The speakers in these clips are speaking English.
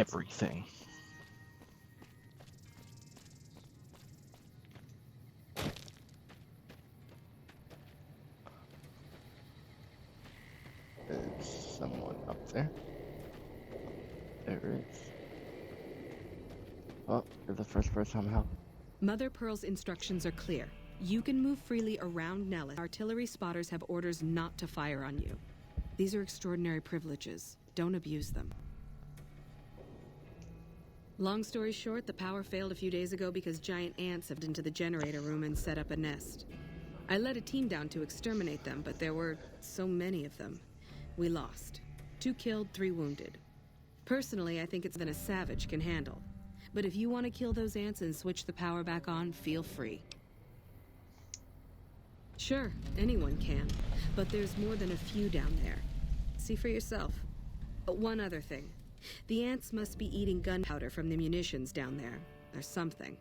everything. There's someone up there. There is. Oh, you're the first person I'm helping. Mother Pearl's instructions are clear. You can move freely around Nellis. Artillery spotters have orders not to fire on you. These are extraordinary privileges. Don't abuse them. Long story short, the power failed a few days ago because giant ants have into the generator room and set up a nest. I led a team down to exterminate them, but there were so many of them. We lost. 2 killed, 3 wounded. Personally, I think it's than a savage can handle. But if you want to kill those ants and switch the power back on, feel free. Sure, anyone can. But there's more than a few down there. See for yourself. But one other thing. The ants must be eating gunpowder from the munitions down there, or something.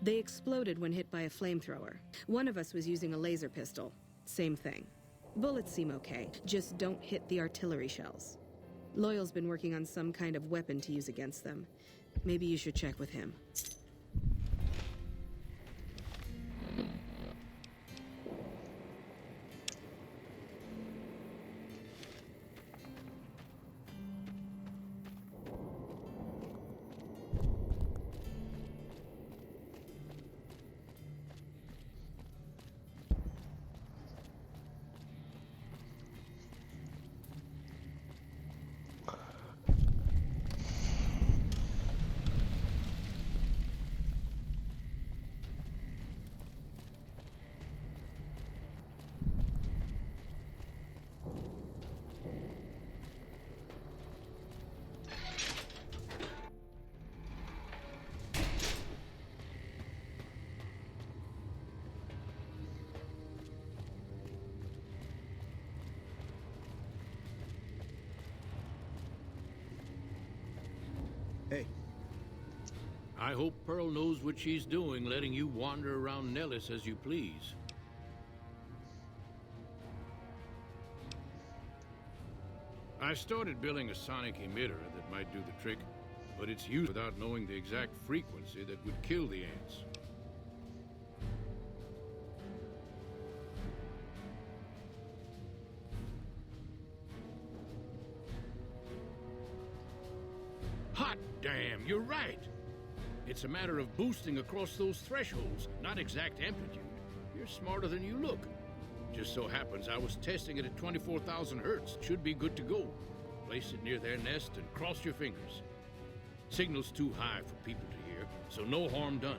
They exploded when hit by a flamethrower. One of us was using a laser pistol. Same thing. Bullets seem okay, just don't hit the artillery shells. Loyal's been working on some kind of weapon to use against them. Maybe you should check with him. Hey. I hope Pearl knows what she's doing, letting you wander around Nellis as you please. I started building a sonic emitter that might do the trick, but it's used without knowing the exact frequency that would kill the ants. Hot damn, you're right! It's a matter of boosting across those thresholds, not exact amplitude. You're smarter than you look. Just so happens I was testing it at 24,000 hertz. Should be good to go. Place it near their nest and cross your fingers. Signal's too high for people to hear, so no harm done.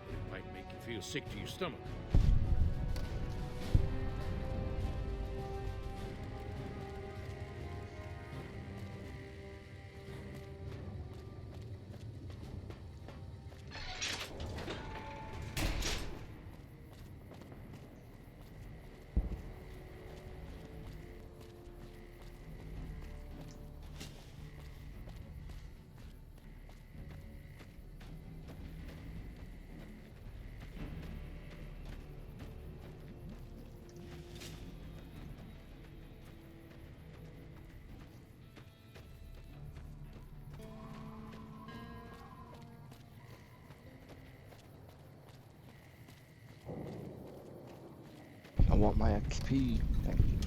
But it might make you feel sick to your stomach. I want my XP. Thank you.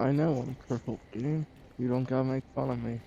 I know I'm crippled, dude. You don't gotta make fun of me.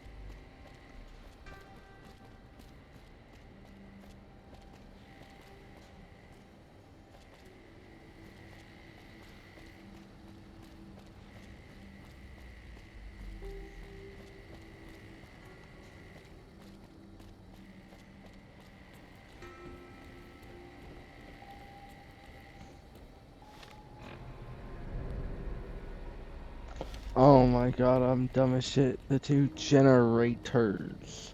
Oh my god, I'm dumb as shit. The two generators.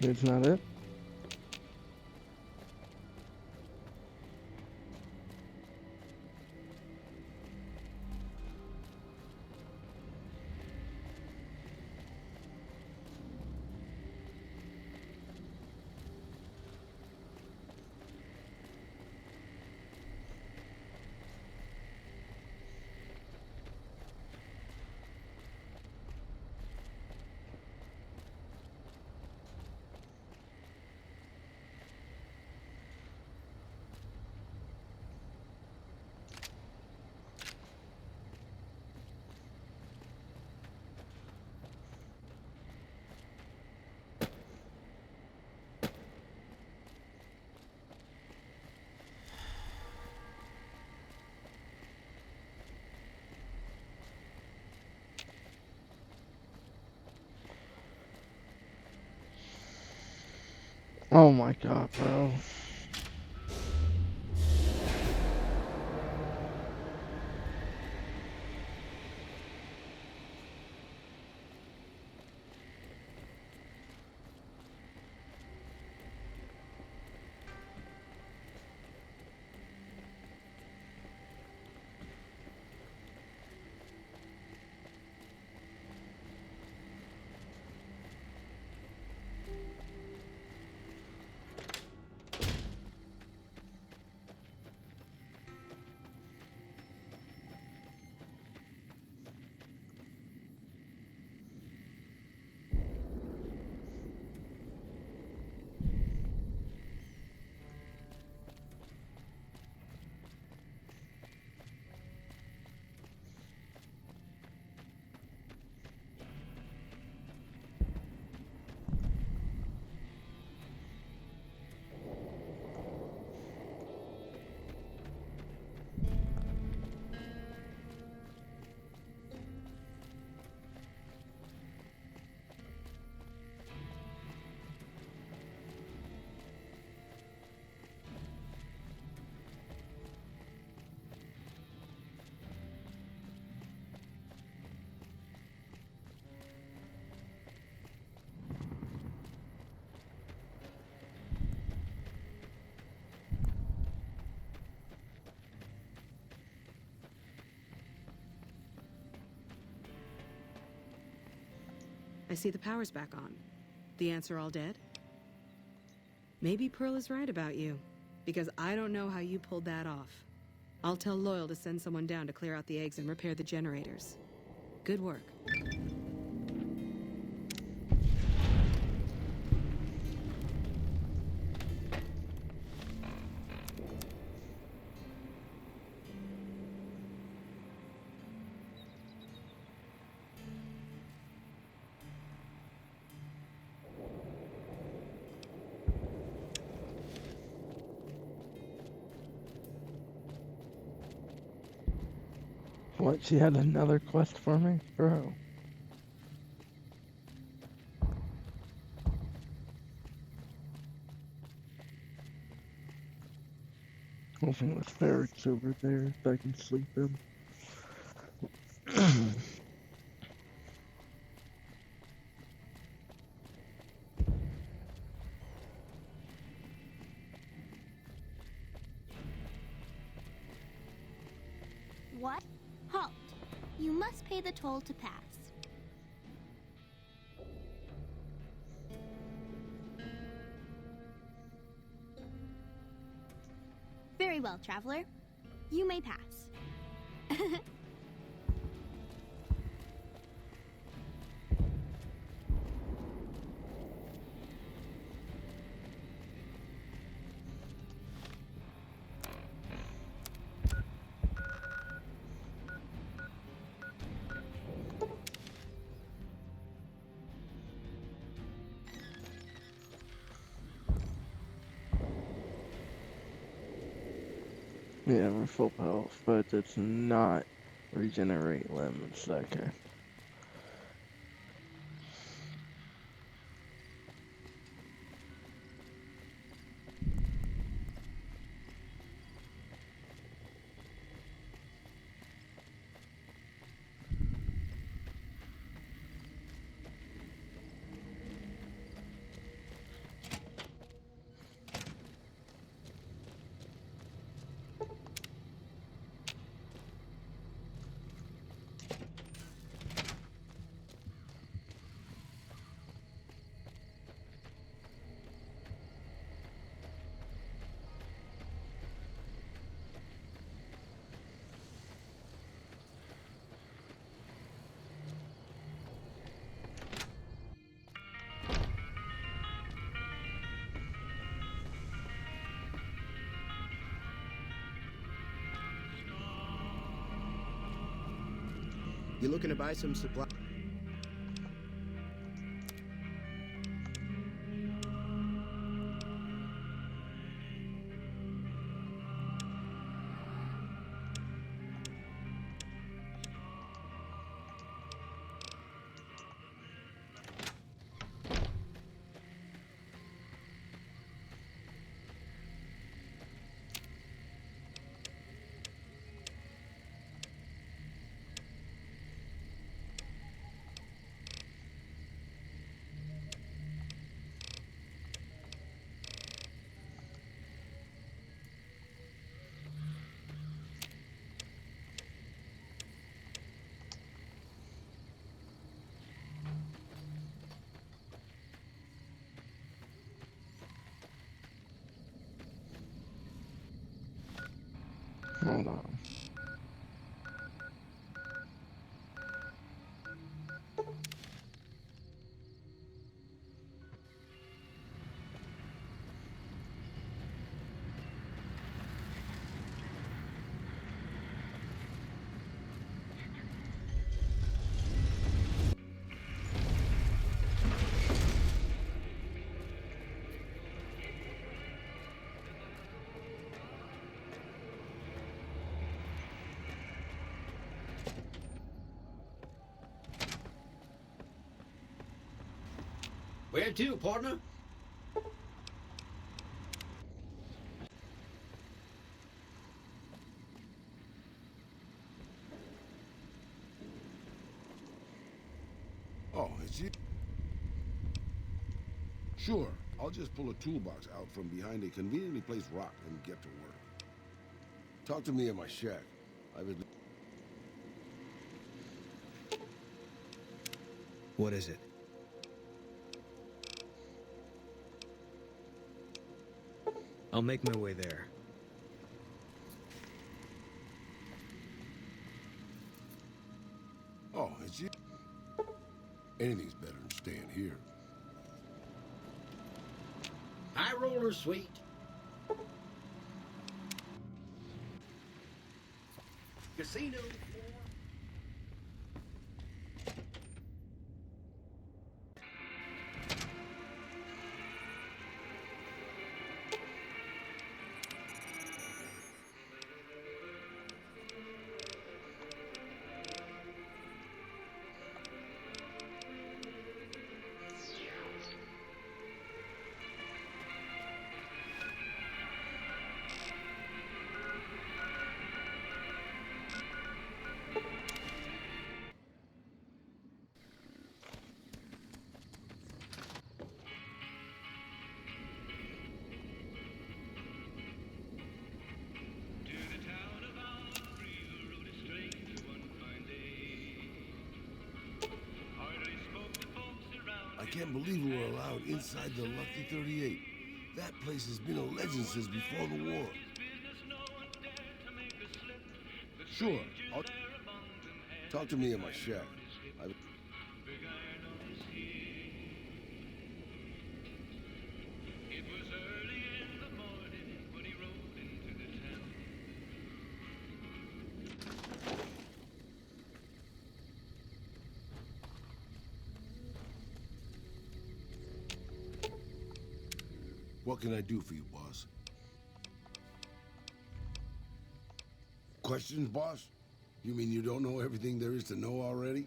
That's not it. Oh my god, bro. I see the power's back on. The ants are all dead? Maybe Pearl is right about you, because I don't know how you pulled that off. I'll tell Loyal to send someone down to clear out the eggs and repair the generators. Good work. What, she had another quest for me? Bro. Hoping the ferret's over there so I can sleep in. What? Halt! You must pay the toll to pass. Very Very well, traveler. You may pass. Yeah, we're full health, but it's not regenerate limits. Okay. You looking to buy some supply? Hold on. Where to, partner? Oh, it's you? Sure, I'll just pull a toolbox out from behind a conveniently placed rock and get to work. Talk to me at my shack. What is it? I'll make my way there. Oh, it's you? Anything's better than staying here. High roller, sweet. Casino. I can't believe we were allowed inside the Lucky 38. That place has been a legend since before the war. Sure. Talk to me in my shack. What can I do for you, boss? Questions, boss? You mean you don't know everything there is to know already?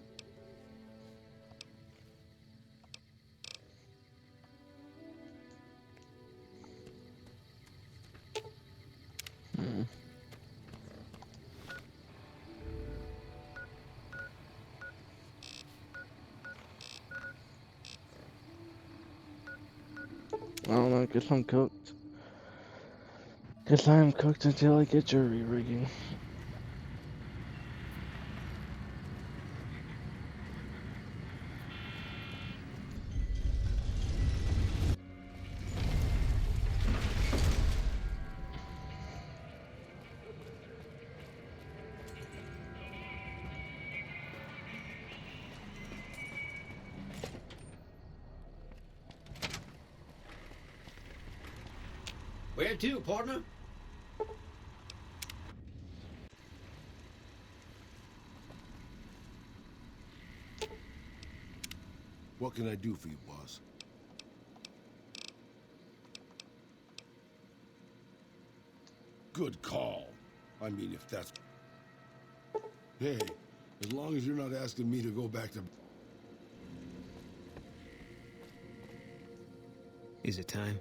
I don't know, guess I'm cooked. Guess I am cooked until I get jury rigging. Where to, partner? What can I do for you, boss? Good call. I mean, if that's... Hey, as long as you're not asking me to go back to... Is it time?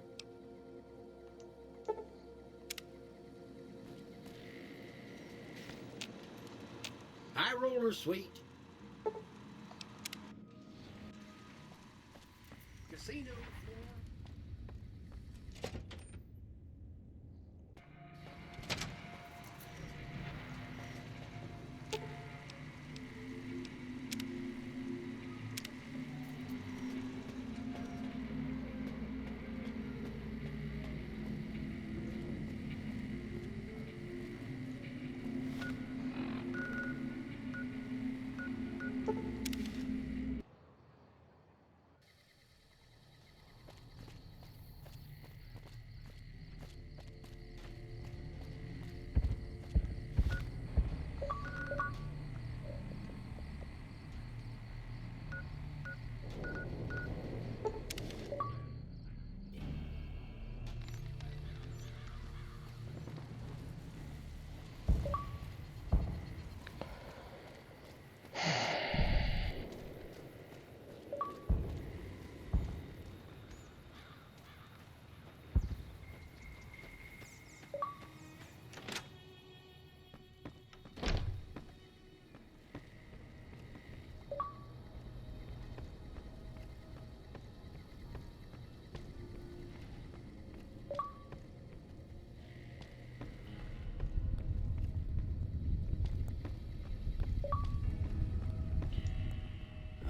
High roller, sweet. Casino floor.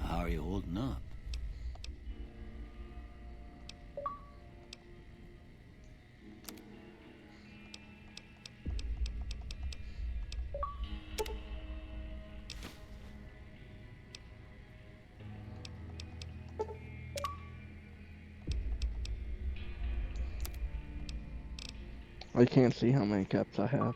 How are you holding up? I can't see how many caps I have.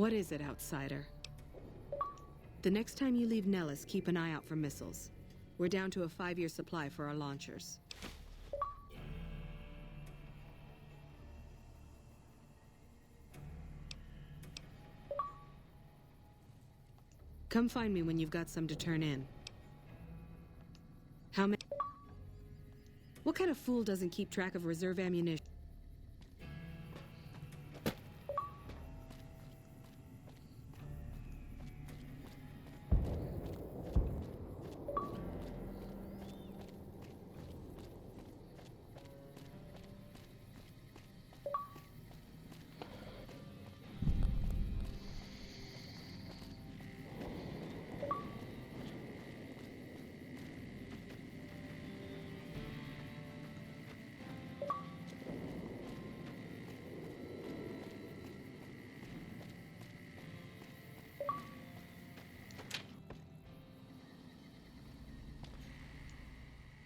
What is it, outsider? The next time you leave Nellis, keep an eye out for missiles. We're down to a 5-year supply for our launchers. Come find me when you've got some to turn in. How many? What kind of fool doesn't keep track of reserve ammunition?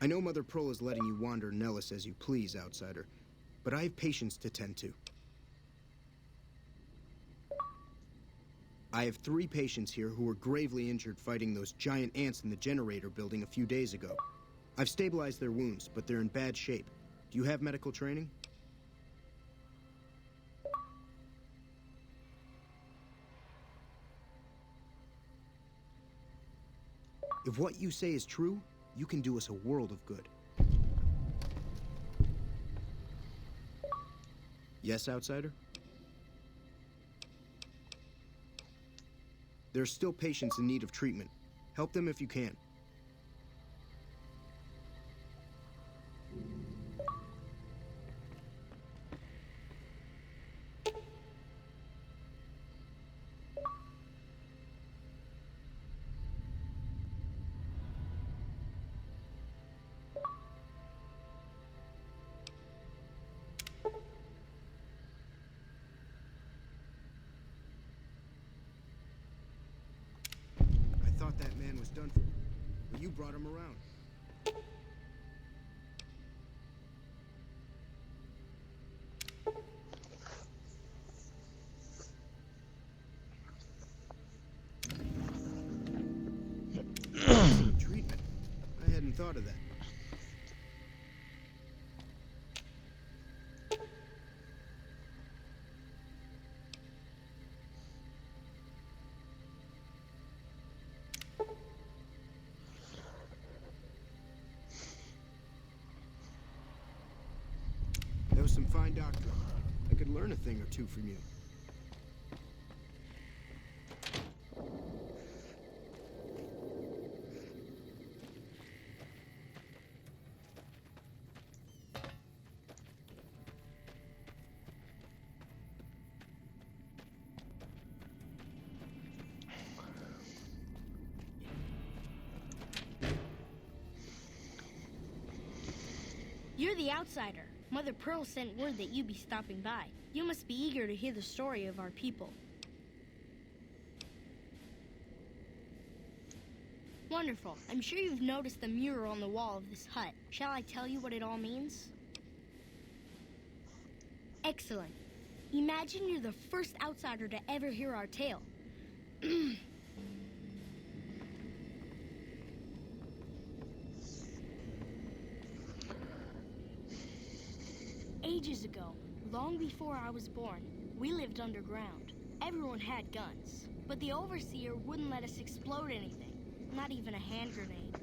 I know Mother Pearl is letting you wander Nellis as you please, outsider, but I have patients to tend to. I have 3 patients here who were gravely injured fighting those giant ants in the generator building a few days ago. I've stabilized their wounds, but they're in bad shape. Do you have medical training? If what you say is true, you can do us a world of good. Yes, outsider? There are still patients in need of treatment. Help them if you can. I thought that man was done for, but you brought him around. Treatment? I hadn't thought of that. That was some fine doctoring. I could learn a thing or two from you. You're the outsider. Mother Pearl sent word that you'd be stopping by. You must be eager to hear the story of our people. Wonderful. I'm sure you've noticed the mural on the wall of this hut. Shall I tell you what it all means? Excellent. Imagine you're the first outsider to ever hear our tale. Ages ago, long before I was born, we lived underground. Everyone had guns, but the Overseer wouldn't let us explode anything, not even a hand grenade.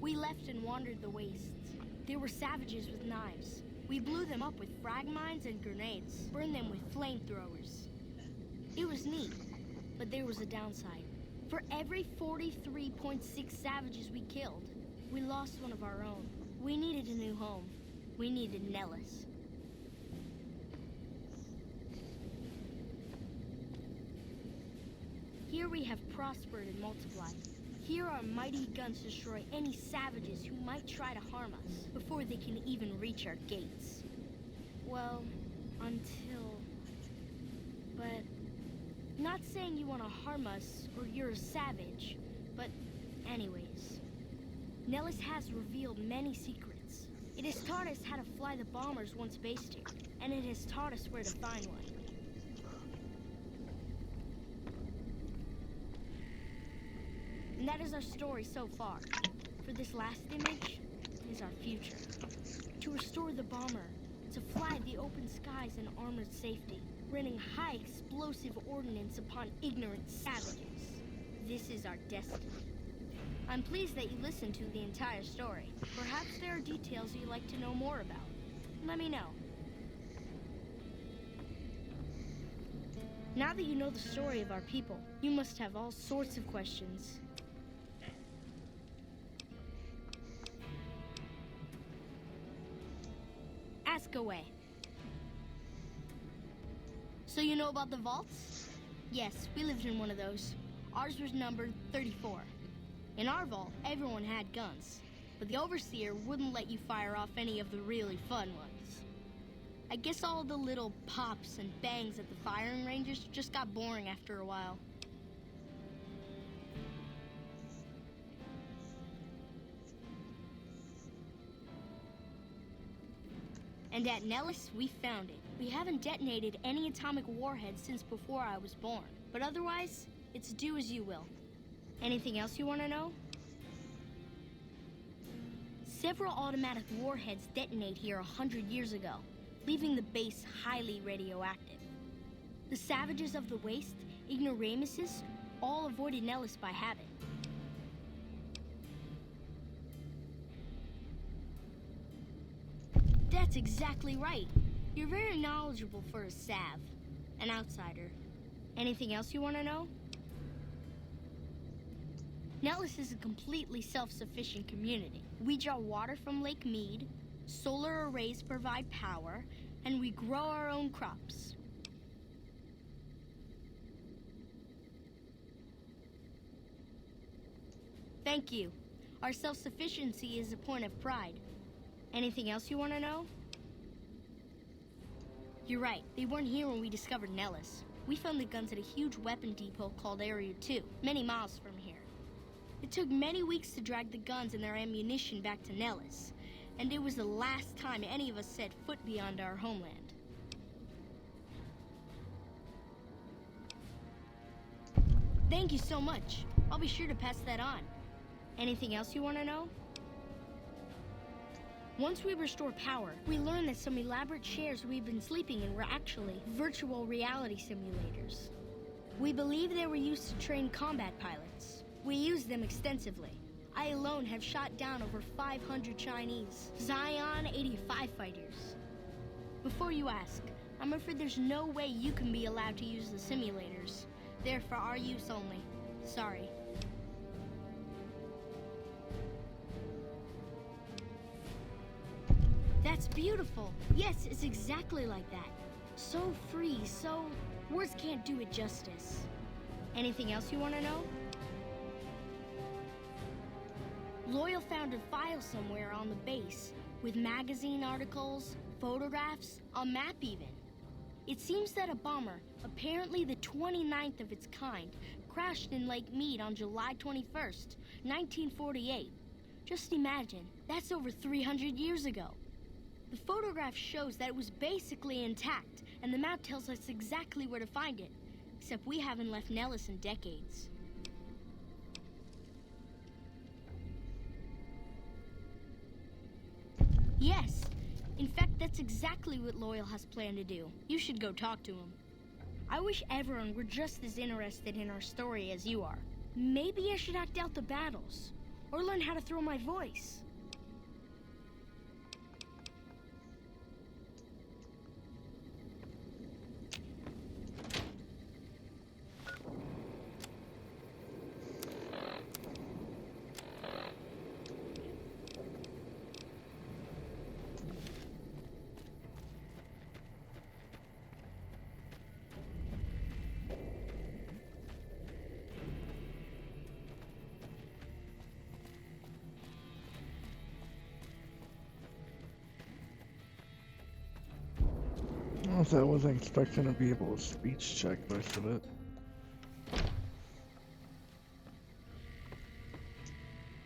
We left and wandered the wastes. There were savages with knives. We blew them up with frag mines and grenades, burned them with flamethrowers. It was neat, but there was a downside. For every 43.6 savages we killed, we lost one of our own. We needed a new home. We needed Nellis. Here we have prospered and multiplied. Here our mighty guns destroy any savages who might try to harm us before they can even reach our gates. Well, until... But... Not saying you want to harm us or you're a savage, but anyways... Nellis has revealed many secrets. It has taught us how to fly the bombers once based here. and it has taught us where to find one. And that is our story so far. For this last image is our future. To restore the bomber, to fly the open skies in armored safety, raining high explosive ordnance upon ignorant savages. This is our destiny. I'm pleased that you listened to the entire story. Perhaps there are details you'd like to know more about. Let me know. Now that you know the story of our people, you must have all sorts of questions. Ask away. So you know about the vaults? Yes, we lived in one of those. Ours was numbered 34. In our vault, everyone had guns, but the Overseer wouldn't let you fire off any of the really fun ones. I guess all the little pops and bangs at the firing ranges just got boring after a while. And at Nellis, we found it. We haven't detonated any atomic warheads since before I was born, but otherwise, it's do as you will. Anything else you want to know? Several automatic warheads detonate here 100 years ago, leaving the base highly radioactive. The savages of the waste, ignoramuses, all avoided Nellis by habit. That's exactly right. You're very knowledgeable for a Sav, an outsider. Anything else you want to know? Nellis is a completely self-sufficient community. We draw water from Lake Mead, solar arrays provide power, and we grow our own crops. Thank you. Our self-sufficiency is a point of pride. Anything else you want to know? You're right. They weren't here when we discovered Nellis. We found the guns at a huge weapon depot called Area 2, many miles from here. It took many weeks to drag the guns and their ammunition back to Nellis, and it was the last time any of us set foot beyond our homeland. Thank you so much. I'll be sure to pass that on. Anything else you want to know? Once we restore power, we learned that some elaborate chairs we've been sleeping in were actually virtual reality simulators. We believe they were used to train combat pilots. We use them extensively. I alone have shot down over 500 Chinese Zion 85 fighters. Before you ask, I'm afraid there's no way you can be allowed to use the simulators. They're for our use only. Sorry. That's beautiful. Yes, it's exactly like that. So free, so... words can't do it justice. Anything else you want to know? Loyal found a file somewhere on the base with magazine articles, photographs, a map even. It seems that a bomber, apparently the 29th of its kind, crashed in Lake Mead on July 21st, 1948. Just imagine, that's over 300 years ago. The photograph shows that it was basically intact, and the map tells us exactly where to find it, except we haven't left Nellis in decades. Yes. In fact, that's exactly what Loyal has planned to do. You should go talk to him. I wish everyone were just as interested in our story as you are. Maybe I should act out the battles, or learn how to throw my voice. I wasn't expecting to be able to speech check most of it.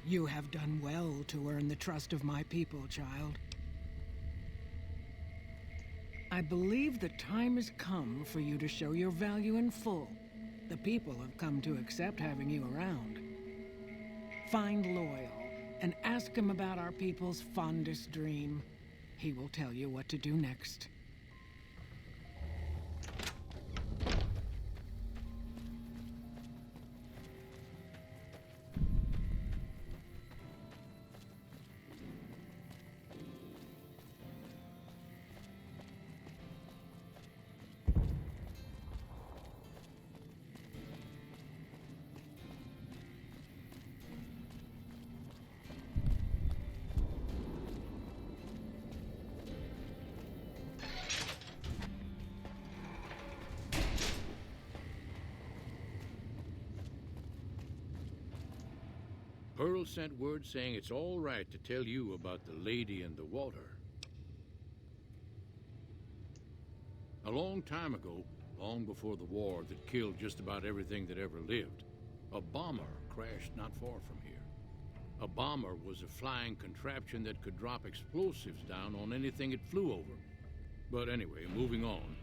You have done well to earn the trust of my people, child. I believe the time has come for you to show your value in full. The people have come to accept having you around. Find Loyal and ask him about our people's fondest dream. He will tell you what to do next. Pearl sent word saying it's all right to tell you about the lady in the water. A long time ago, long before the war that killed just about everything that ever lived, a bomber crashed not far from here. A bomber was a flying contraption that could drop explosives down on anything it flew over. But anyway, moving on.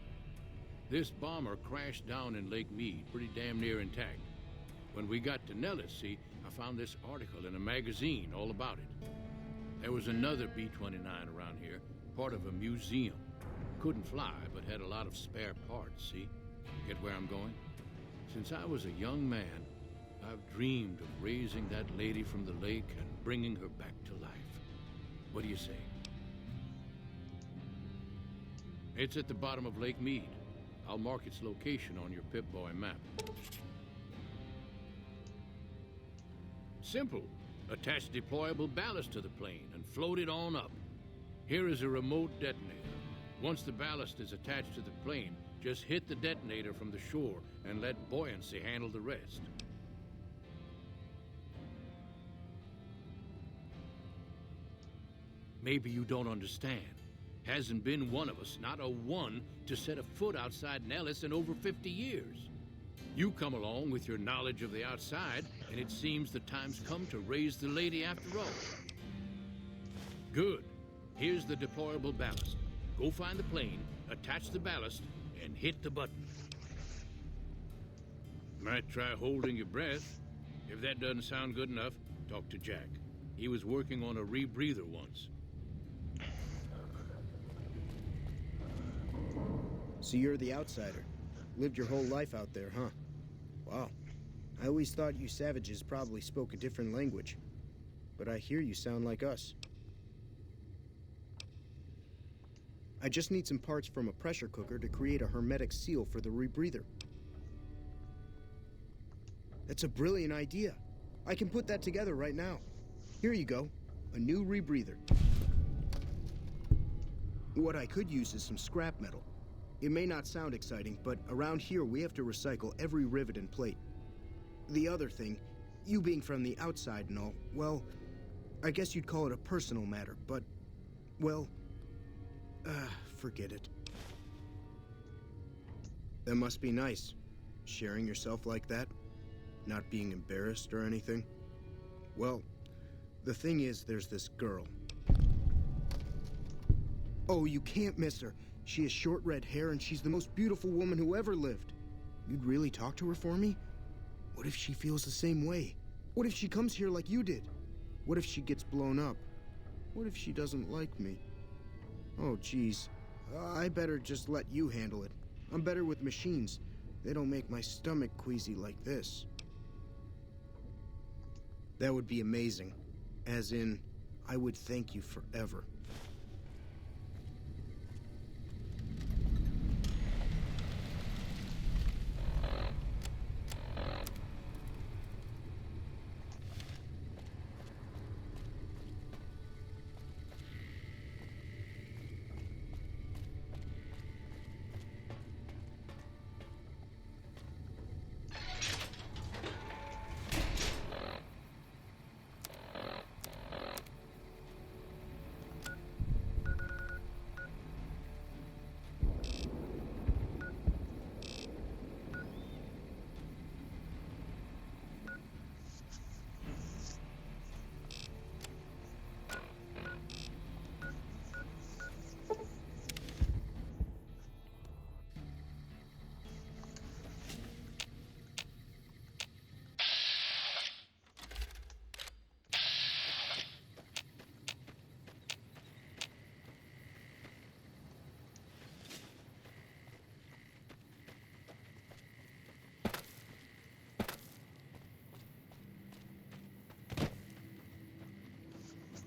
This bomber crashed down in Lake Mead, pretty damn near intact. When we got to Nellis, see, I found this article in a magazine all about it. There was another B-29 around here, part of a museum. Couldn't fly, but had a lot of spare parts, see? Get where I'm going? Since I was a young man, I've dreamed of raising that lady from the lake and bringing her back to life. What do you say? It's at the bottom of Lake Mead. I'll mark its location on your Pip-Boy map. Simple. Attach deployable ballast to the plane and float it on up. Here is a remote detonator. Once the ballast is attached to the plane, just hit the detonator from the shore and let buoyancy handle the rest. Maybe you don't understand. Hasn't been one of us, not a one, to set a foot outside Nellis in over 50 years. You come along with your knowledge of the outside, and it seems the time's come to raise the lady after all. Good. Here's the deployable ballast. Go find the plane, attach the ballast, and hit the button. Might try holding your breath. If that doesn't sound good enough, talk to Jack. He was working on a rebreather once. So you're the outsider. Lived your whole life out there, huh? Wow. I always thought you savages probably spoke a different language. But I hear you sound like us. I just need some parts from a pressure cooker to create a hermetic seal for the rebreather. That's a brilliant idea. I can put that together right now. Here you go. A new rebreather. What I could use is some scrap metal. It may not sound exciting, but around here we have to recycle every rivet and plate. The other thing, you being from the outside and all, well, I guess you'd call it a personal matter, but, well, forget it. That must be nice, sharing yourself like that, not being embarrassed or anything. Well, the thing is, there's this girl. Oh, you can't miss her. She has short red hair and she's the most beautiful woman who ever lived. You'd really talk to her for me? What if she feels the same way? What if she comes here like you did? What if she gets blown up? What if she doesn't like me? Oh, geez. I better just let you handle it. I'm better with machines. They don't make my stomach queasy like this. That would be amazing. As in, I would thank you forever.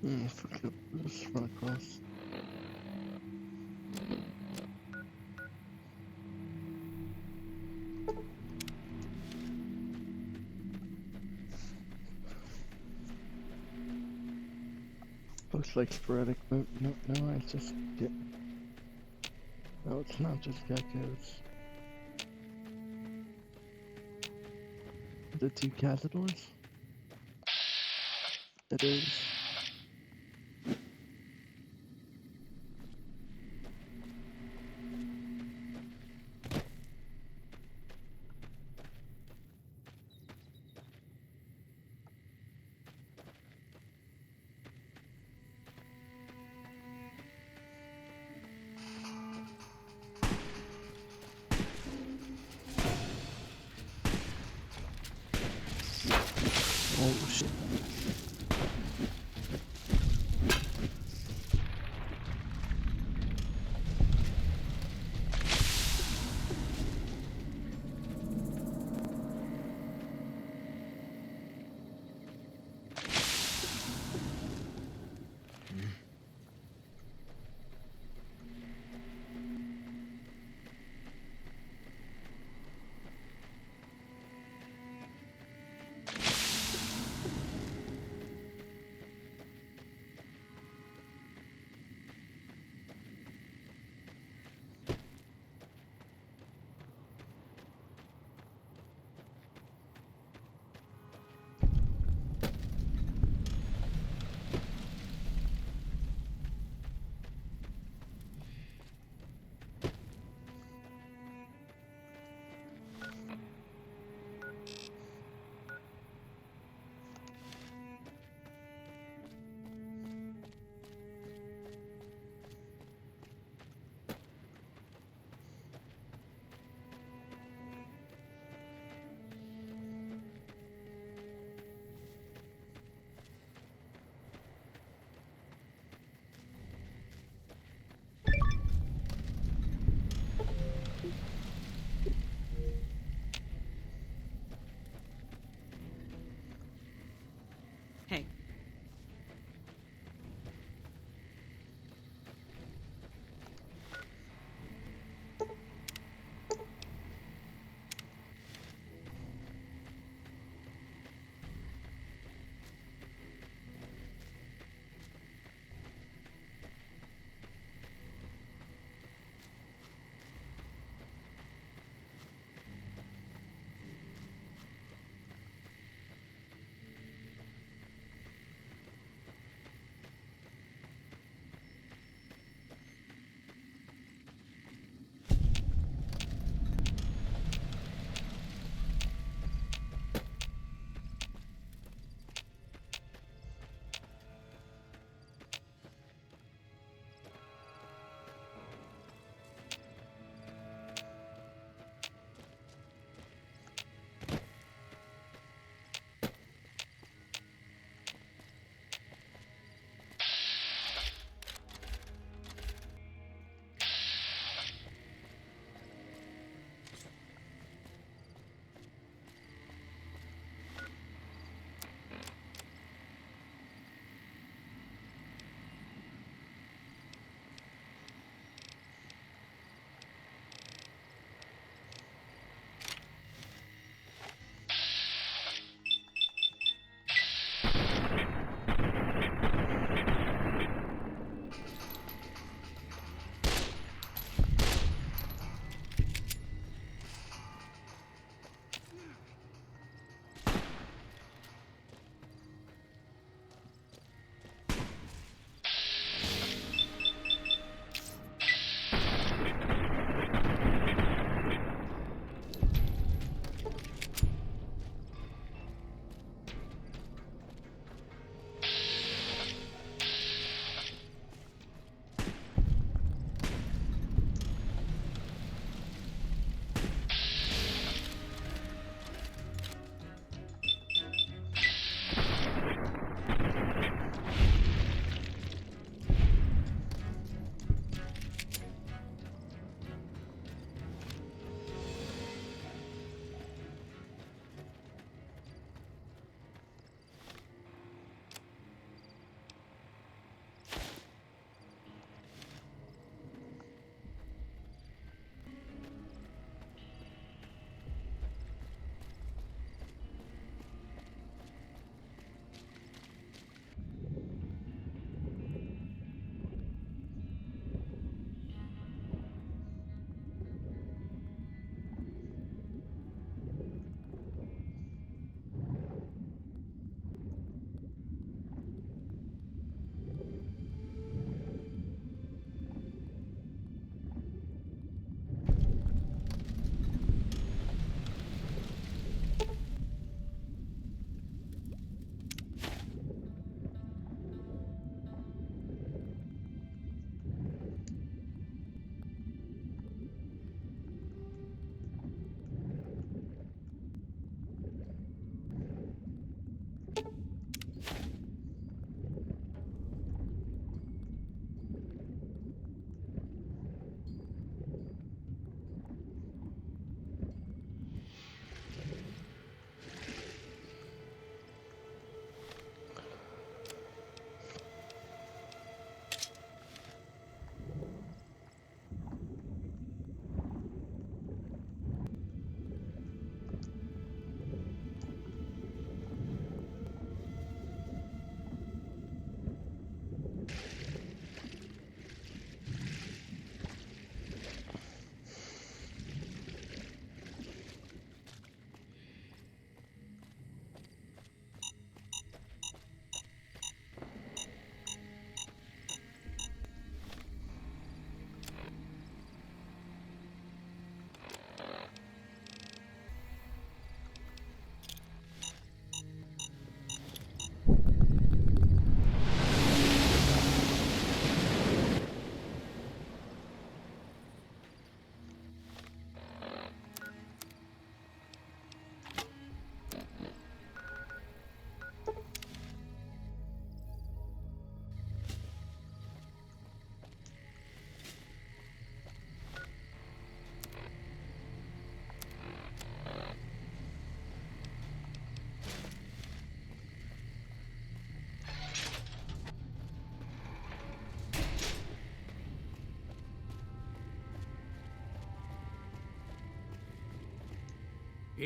Forget this run across. Looks like sporadic, but no, it's just no, it's not just geckos. The two cazadors? It is. Oh shit.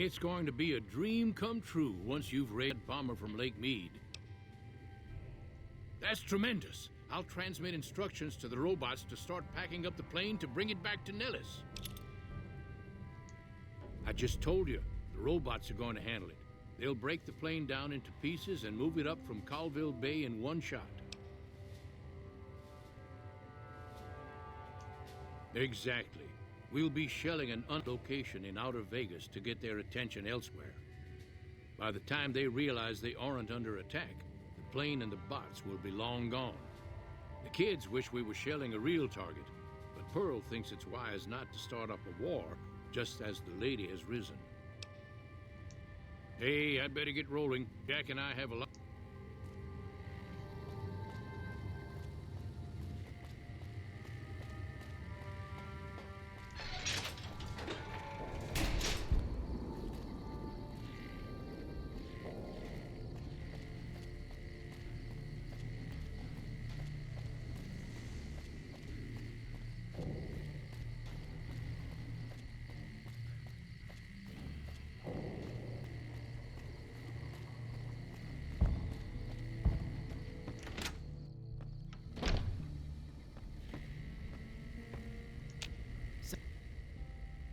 It's going to be a dream come true once you've raided Bomber from Lake Mead. That's tremendous. I'll transmit instructions to the robots to start packing up the plane to bring it back to Nellis. I just told you, the robots are going to handle it. They'll break the plane down into pieces and move it up from Colville Bay in one shot. Exactly. We'll be shelling an location in outer Vegas to get their attention elsewhere. By the time they realize they aren't under attack, the plane and the bots will be long gone. The kids wish we were shelling a real target, but Pearl thinks it's wise not to start up a war just as the lady has risen. Hey, I'd better get rolling. Jack and I have a lot.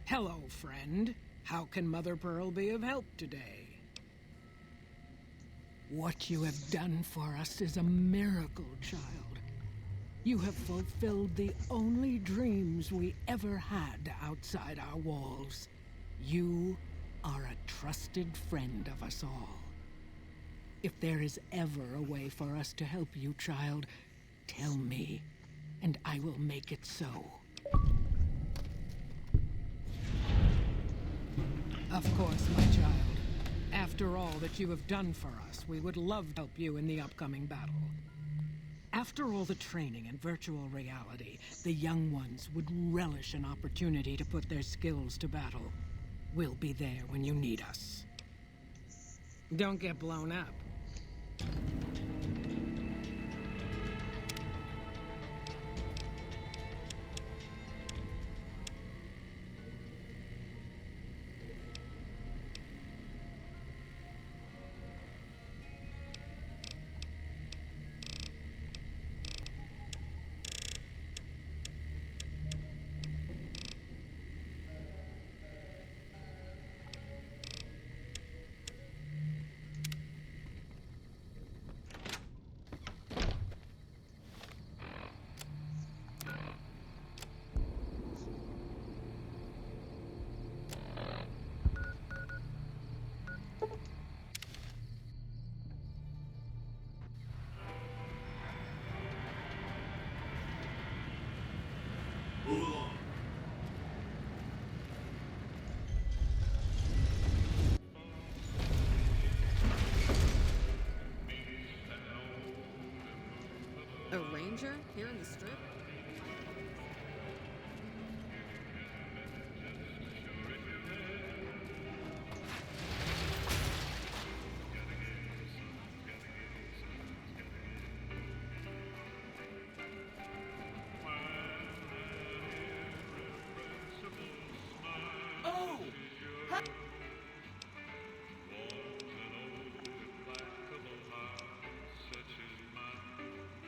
Hello, friend. How can Mother Pearl be of help today? What you have done for us is a miracle, child. You have fulfilled the only dreams we ever had outside our walls. You are a trusted friend of us all. If there is ever a way for us to help you, child, tell me, and I will make it so. Of course, my child. After all that you have done for us, we would love to help you in the upcoming battle. After all the training in virtual reality, the young ones would relish an opportunity to put their skills to battle. We'll be there when you need us. Don't get blown up. A ranger here in the strip?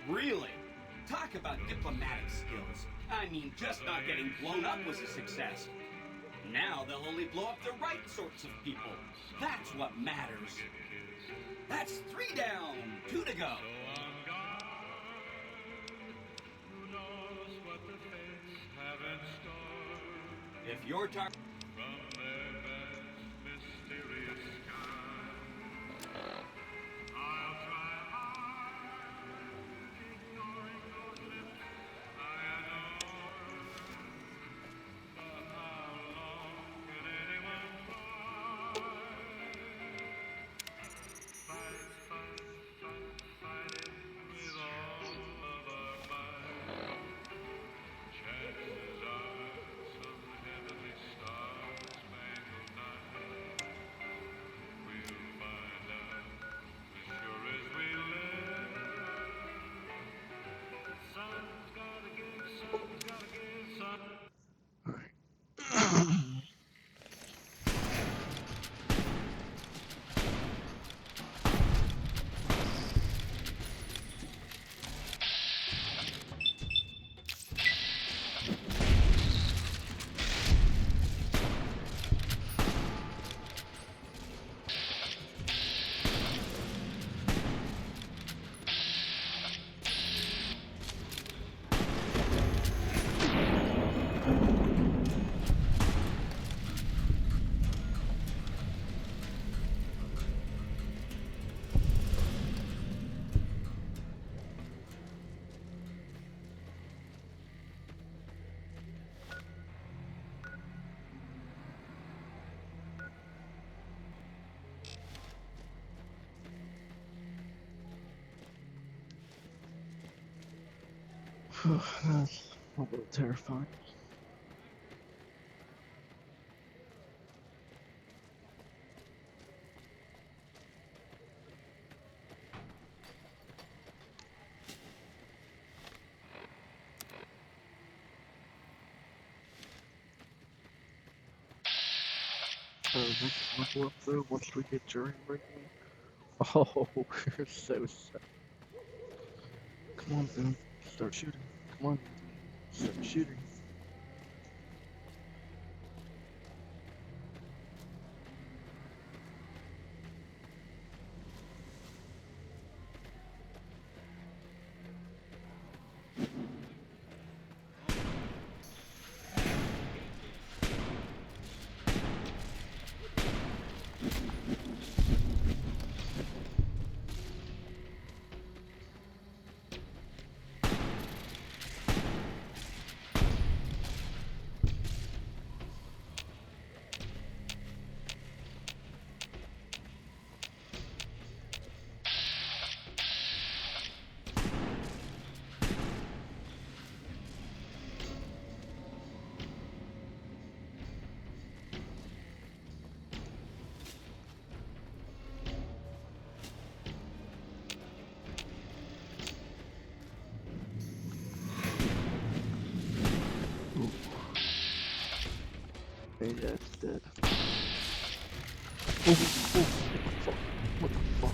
Really? Talk about diplomatic skills. I mean, just not getting blown up was a success. Now they'll only blow up the right sorts of people. That's what matters. That's 3 down, 2 to go. If you're target... That's a little terrifying. Next level up though, once we get jury rigging. Oh, you're so sad. Come on, Boone. Start shooting. Come on. Start shooting. Hey, that's dead. Oh, what the fuck? What the fuck?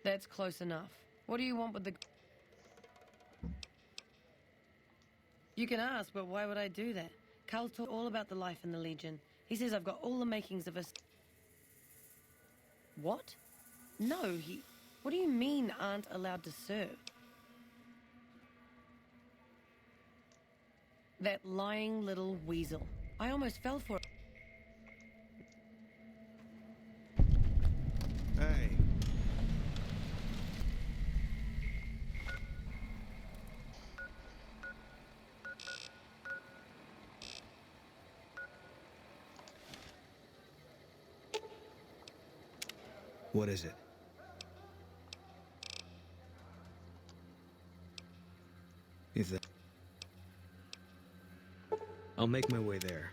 That's close enough. What do you want with the... You can ask, but why would I do that? Carl taught all about the life in the Legion. He says I've got all the makings of a... What? No, he... What do you mean aren't allowed to serve? That lying little weasel. I almost fell for it. Hey. What is it? If that... I'll make my way there.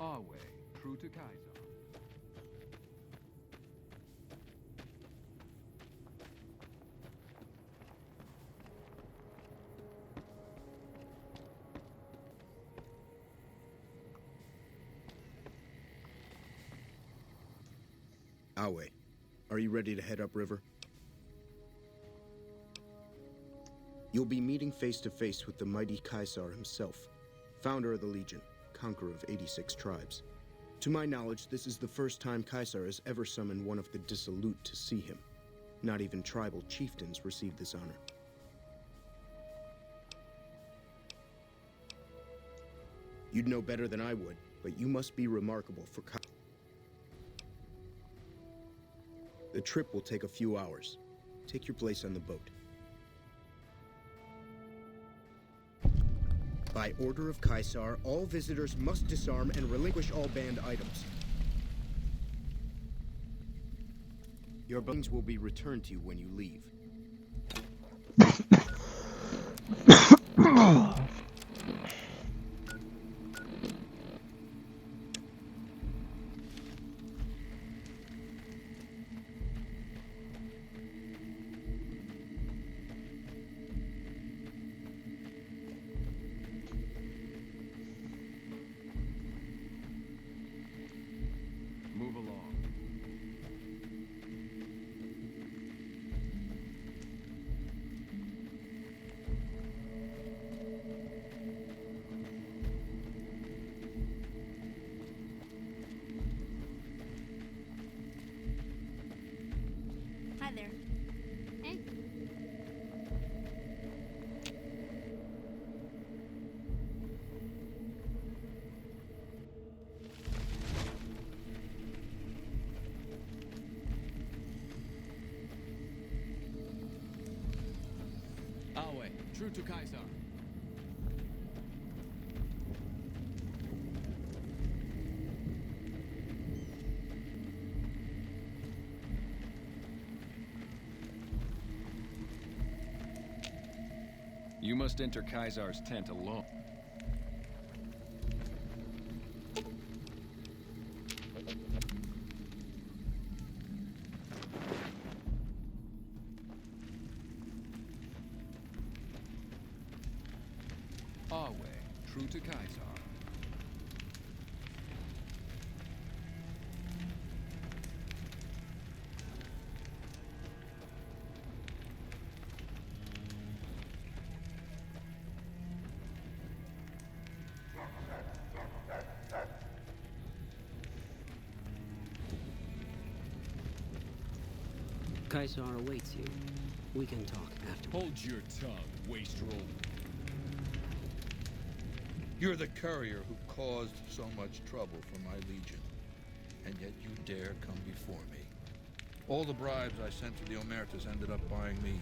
Our way, true to Kaiser. Awe, are you ready to head upriver? You'll be meeting face to face with the mighty Caesar himself, founder of the Legion, conqueror of 86 tribes. To my knowledge, this is the first time Caesar has ever summoned one of the dissolute to see him. Not even tribal chieftains receive this honor. You'd know better than I would, but you must be remarkable for The trip will take a few hours. Take your place on the boat. By order of Caesar, all visitors must disarm and relinquish all banned items. Your belongings will be returned to you when you leave. Move along. Hi there. Hey. Our way, true to Kaiser. You must enter Kaiser's tent alone. Our way, true to Kaiser. Caesar awaits you. We can talk after. Hold your tongue, wastrel. You're the courier who caused so much trouble for my legion, and yet you dare come before me. All the bribes I sent to the Omertas ended up buying me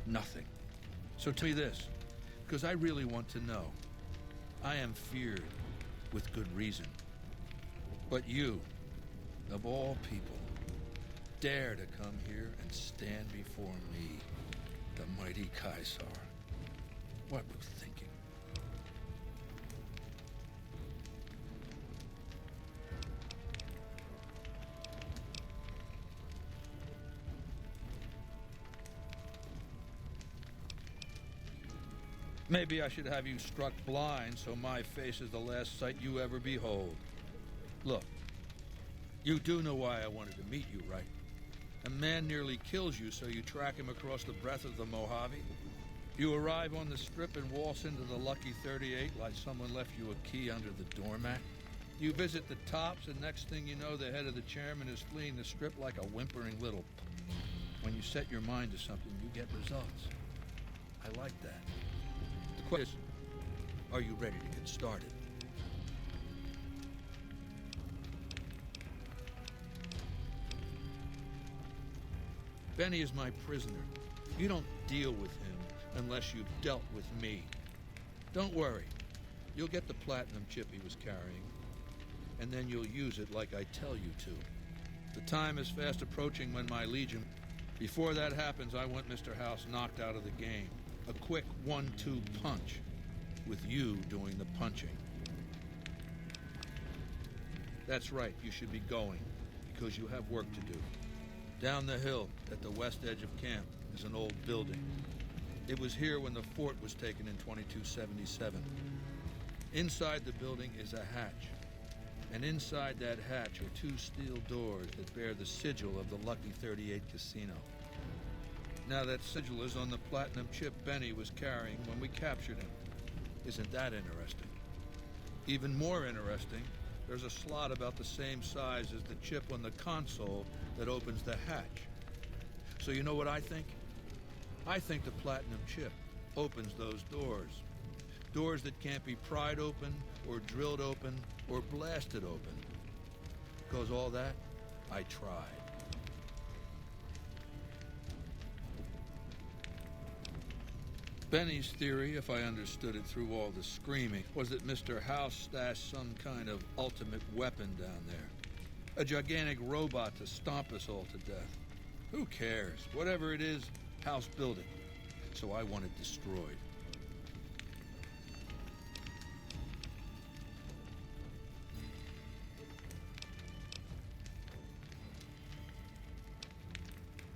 nothing. So tell me this, because I really want to know. I am feared with good reason. But you, of all people, dare to come here and stand before me, the mighty Caesar. What were you thinking? Maybe I should have you struck blind so my face is the last sight you ever behold. Look, you do know why I wanted to meet you, right? A man nearly kills you, so you track him across the breadth of the Mojave. You arrive on the strip and waltz into the Lucky 38 like someone left you a key under the doormat. You visit the tops, and next thing you know, the head of the chairman is fleeing the strip like a whimpering little When you set your mind to something, you get results. I like that. The question is, are you ready to get started? Benny is my prisoner. You don't deal with him unless you've dealt with me. Don't worry. You'll get the platinum chip he was carrying, and then you'll use it like I tell you to. The time is fast approaching when my legion... Before that happens, I want Mr. House knocked out of the game. A quick 1-2 punch, with you doing the punching. That's right, you should be going, because you have work to do. Down the hill, at the west edge of camp, is an old building. It was here when the fort was taken in 2277. Inside the building is a hatch. And inside that hatch are two steel doors that bear the sigil of the Lucky 38 Casino. Now that sigil is on the platinum chip Benny was carrying when we captured him. Isn't that interesting? Even more interesting, there's a slot about the same size as the chip on the console that opens the hatch. So you know what I think? I think the platinum chip opens those doors. Doors that can't be pried open, or drilled open, or blasted open. Because all that, I tried. Benny's theory, if I understood it through all the screaming, was that Mr. House stashed some kind of ultimate weapon down there. A gigantic robot to stomp us all to death. Who cares? Whatever it is, House built it. So I want it destroyed.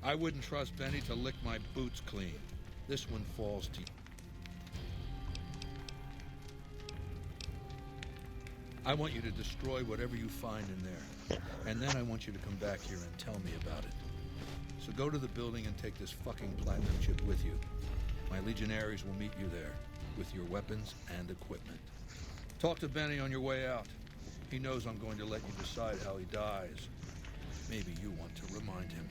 I wouldn't trust Benny to lick my boots clean. This one falls to you. I want you to destroy whatever you find in there. And then I want you to come back here and tell me about it. So go to the building and take this fucking platinum chip with you. My legionaries will meet you there, with your weapons and equipment. Talk to Benny on your way out. He knows I'm going to let you decide how he dies. Maybe you want to remind him.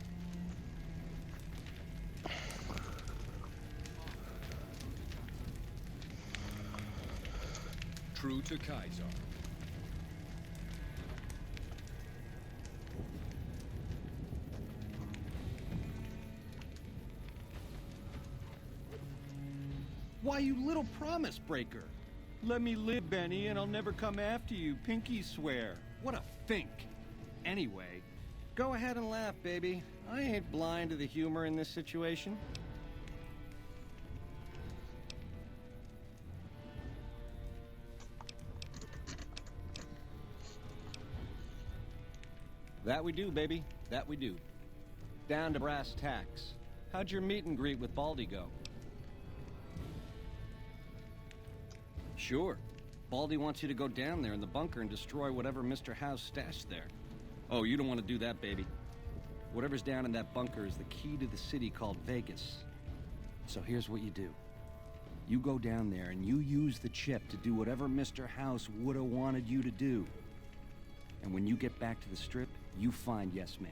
True to Caesar. Why, you little promise breaker. Let me live, Benny, and I'll never come after you, pinky swear. What a fink. Anyway, go ahead and laugh, baby. I ain't blind to the humor in this situation. That we do, baby. That we do. Down to brass tacks. How'd your meet and greet with Baldy go? Sure. Baldy wants you to go down there in the bunker and destroy whatever Mr. House stashed there. Oh, you don't want to do that, baby. Whatever's down in that bunker is the key to the city called Vegas. So here's what you do. You go down there and you use the chip to do whatever Mr. House would have wanted you to do. And when you get back to the Strip, you find Yes Man.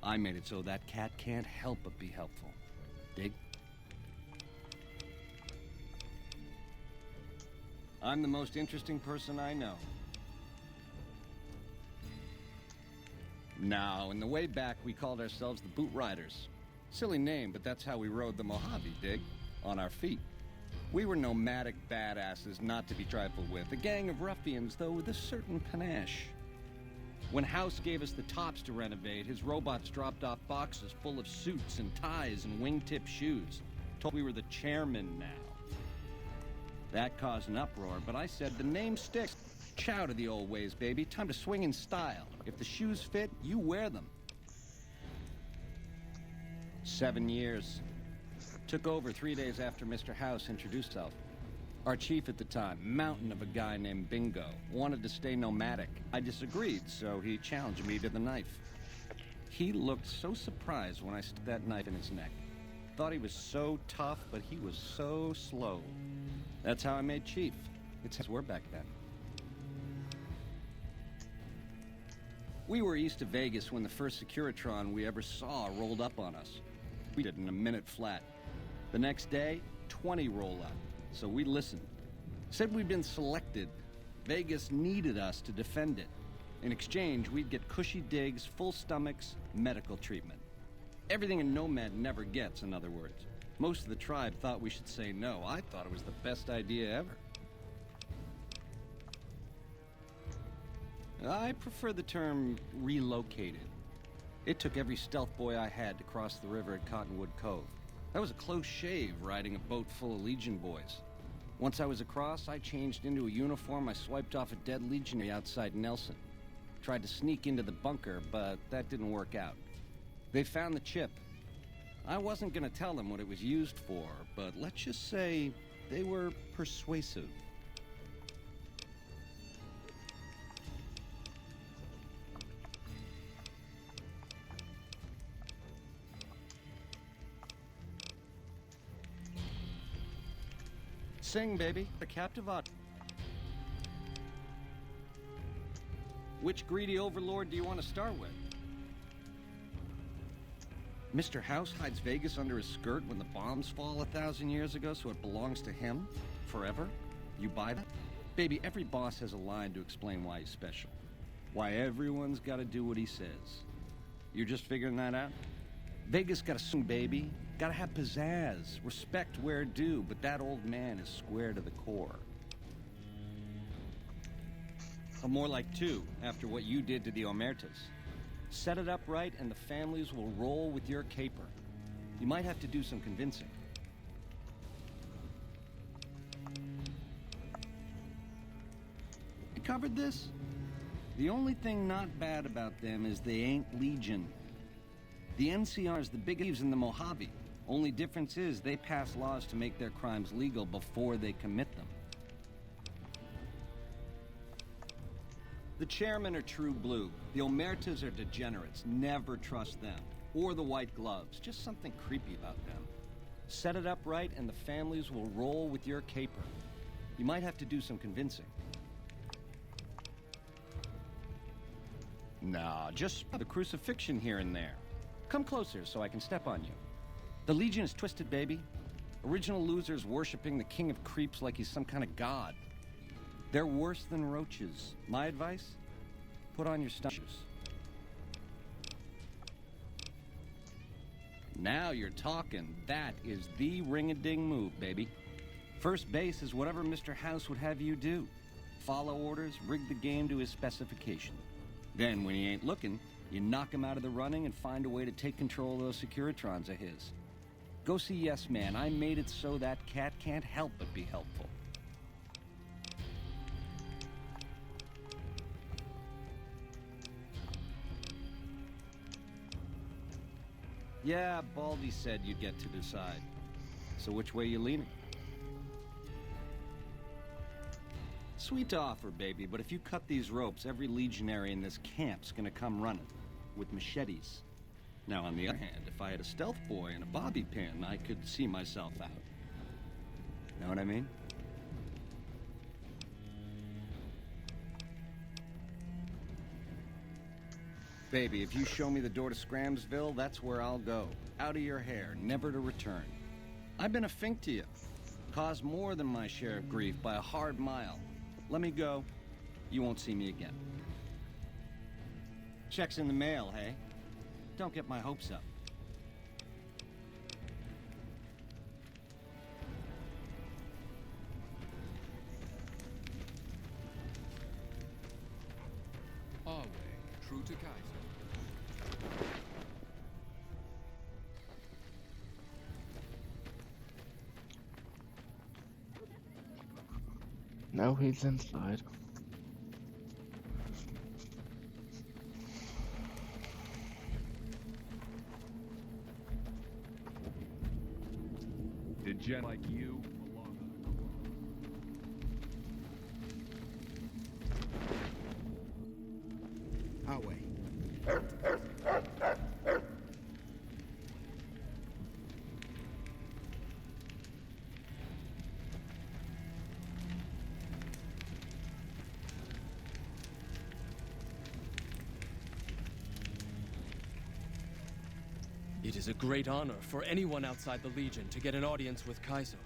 I made it so that cat can't help but be helpful. Dig? I'm the most interesting person I know. Now, in the way back, we called ourselves the Boot Riders. Silly name, but that's how we rode the Mojave, dig? On our feet. We were nomadic badasses not to be trifled with. A gang of ruffians, though, with a certain panache. When House gave us the tops to renovate, his robots dropped off boxes full of suits and ties and wingtip shoes. Told we were the chairman now. That caused an uproar, but I said the name sticks. Chow to the old ways, baby. Time to swing in style. If the shoes fit, you wear them. 7 years. Took over 3 days after Mr. House introduced himself. Our chief at the time, mountain of a guy named Bingo, wanted to stay nomadic. I disagreed, so he challenged me to the knife. He looked so surprised when I stuck that knife in his neck. Thought he was so tough, but he was so slow. That's how I made chief. It's his word back then. We were east of Vegas when the first Securitron we ever saw rolled up on us. We did it in a minute flat. The next day, 20 roll up. So we listened. Said we'd been selected. Vegas needed us to defend it. In exchange, we'd get cushy digs, full stomachs, medical treatment. Everything a nomad never gets, in other words. Most of the tribe thought we should say no. I thought it was the best idea ever. I prefer the term relocated. It took every stealth boy I had to cross the river at Cottonwood Cove. That was a close shave, riding a boat full of Legion boys. Once I was across, I changed into a uniform I swiped off a dead legionary outside Nelson. tried to sneak into the bunker, but that didn't work out. They found the chip. I wasn't gonna tell them what it was used for, but let's just say they were persuasive. Sing, baby. The captive art. Which greedy overlord do you want to start with? Mr. House hides Vegas under his skirt when the bombs fall 1,000 years ago, so it belongs to him? Forever? You buy that? Baby, every boss has a line to explain why he's special. Why everyone's gotta do what he says. You're just figuring that out? Vegas gotta sing, baby. Gotta have pizzazz, respect where due, but that old man is square to the core. Or more like two, after what you did to the Omertas. Set it up right and the families will roll with your caper. You might have to do some convincing. You covered this? The only thing not bad about them is they ain't Legion. The NCR is the big thieves in the Mojave. Only difference is they pass laws to make their crimes legal before they commit them. The chairmen are true blue. The Omertas are degenerates. Never trust them. Or the white gloves. Just something creepy about them. Set it up right and the families will roll with your caper. You might have to do some convincing. Nah, just the crucifixion here and there. Come closer so I can step on you. The Legion is twisted, baby. Original losers worshipping the king of creeps like he's some kind of god. They're worse than roaches. My advice? Put on your shoes. Now you're talking. That is the ring-a-ding move, baby. First base is whatever Mr. House would have you do. Follow orders, rig the game to his specification. Then, when he ain't looking, you knock him out of the running and find a way to take control of those Securitrons of his. Go see Yes Man. I made it so that cat can't help but be helpful. Yeah, Baldy said you'd get to decide. So which way you leaning? Sweet offer, baby, but if you cut these ropes, every legionary in this camp's gonna come running. With machetes. Now, on the other hand, if I had a stealth boy and a bobby pin, I could see myself out. Know what I mean? Baby, if you show me the door to Scramsville, that's where I'll go. Out of your hair, never to return. I've been a fink to you. Caused more than my share of grief by a hard mile. Let me go. You won't see me again. Check's in the mail, hey? Don't get my hopes up. Our way, true to Kaiser. Now he's inside. Did Jen like you? Our way. It is a great honor for anyone outside the Legion to get an audience with Kaiser.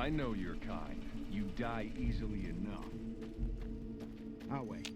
I know your kind. You die easily enough. I'll wait.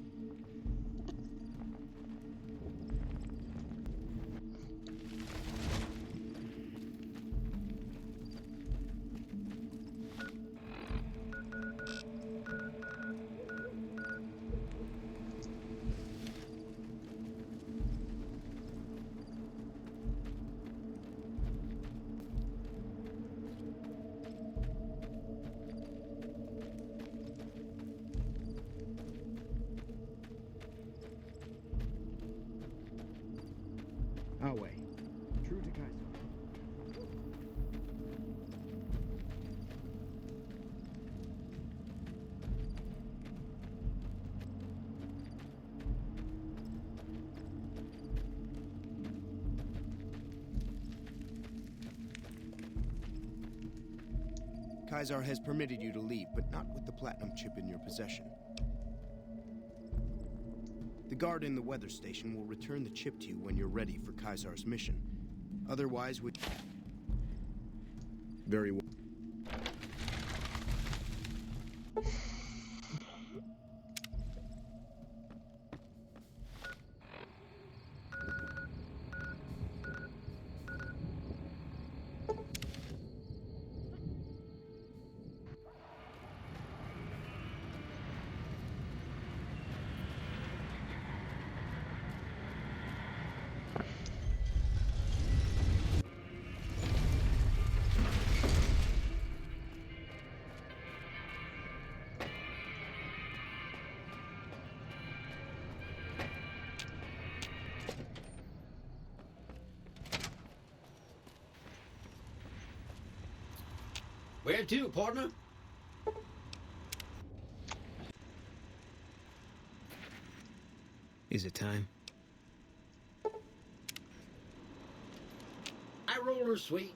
I'll wait. True to Kaiser. Kaisar has permitted you to leave, but not with the platinum chip in your possession. The guard in the weather station will return the chip to you when you're ready for Kaisar's mission. Otherwise, we... Very well. Where to, partner? Is it time? I roller sweet.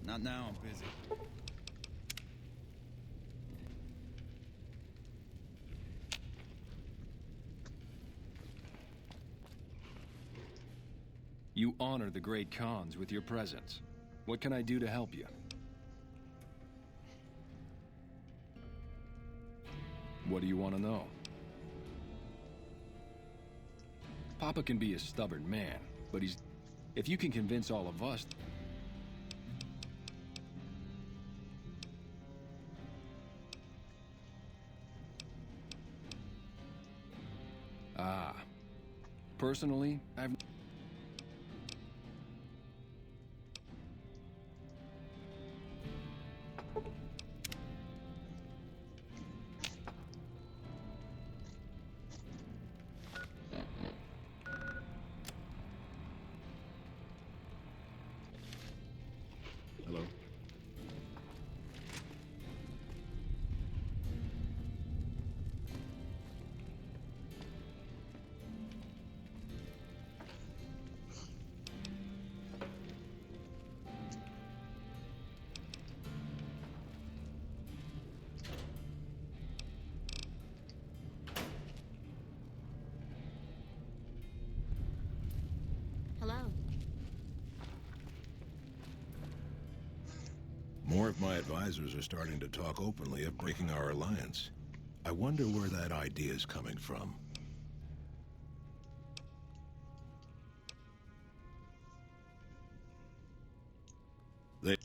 Not now, I'm busy. You honor the great Khans with your presence. What can I do to help you? What do you want to know? Papa can be a stubborn man, but if you can convince all of us... Personally, I've... Hello? Hello. More of my advisors are starting to talk openly of breaking our alliance. I wonder where that idea is coming from. They...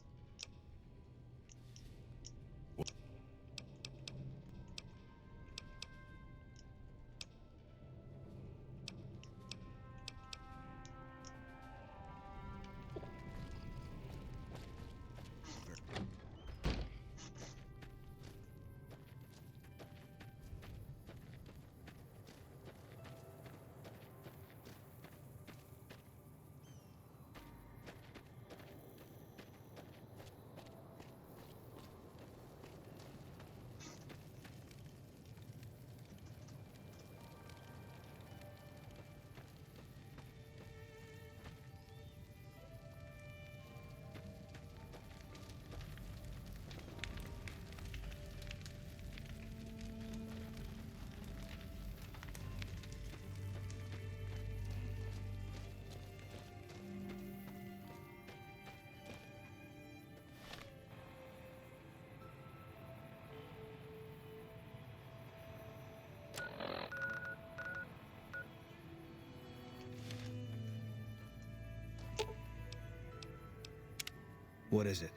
What is it?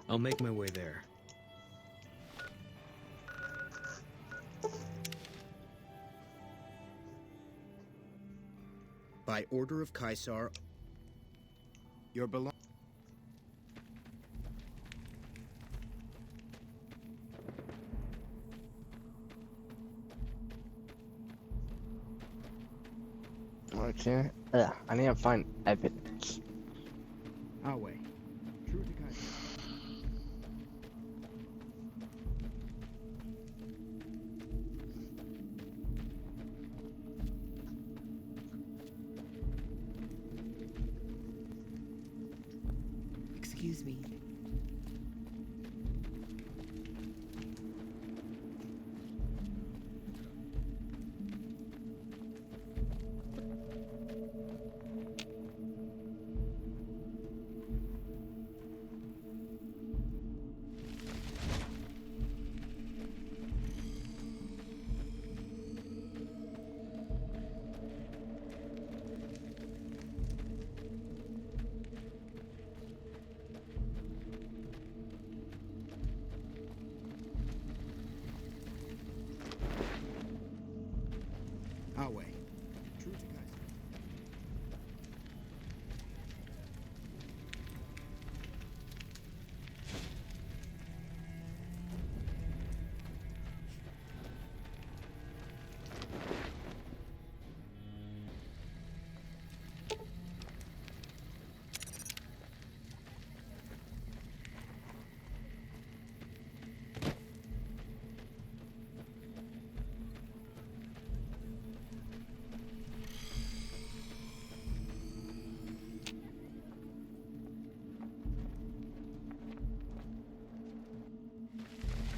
I'll make my way there. By order of Caesar, your belong. Okay. I need to find evidence. Our way. True to Caesar. Excuse me. Our way. True to Caesar.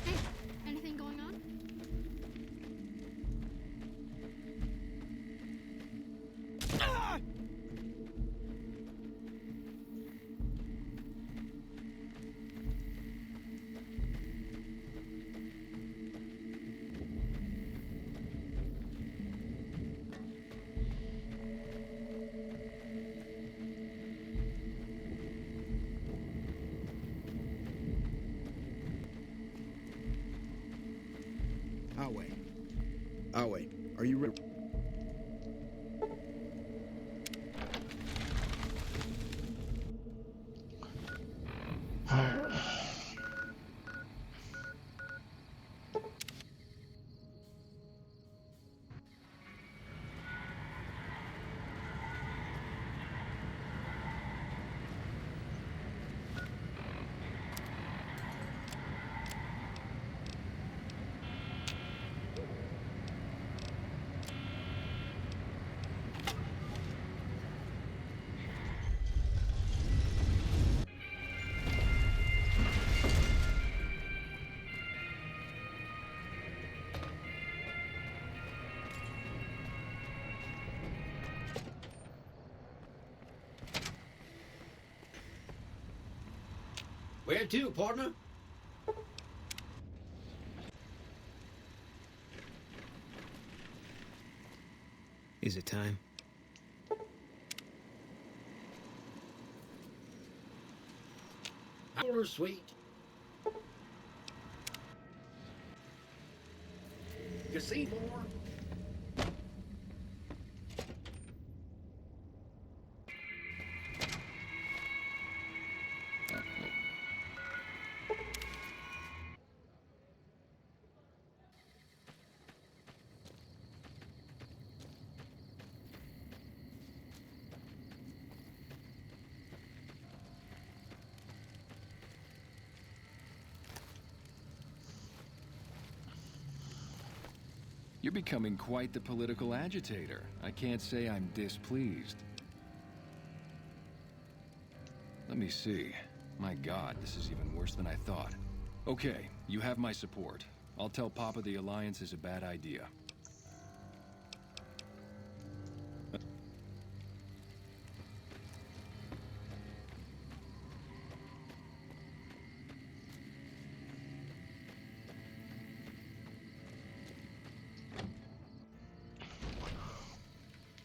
Hey, anything going on? Our way. Our way. Are you ready? Where to, partner? Is it time? Howler sweet. You see more? You're becoming quite the political agitator. I can't say I'm displeased. Let me see. My God, this is even worse than I thought. Okay, you have my support. I'll tell Papa the Alliance is a bad idea.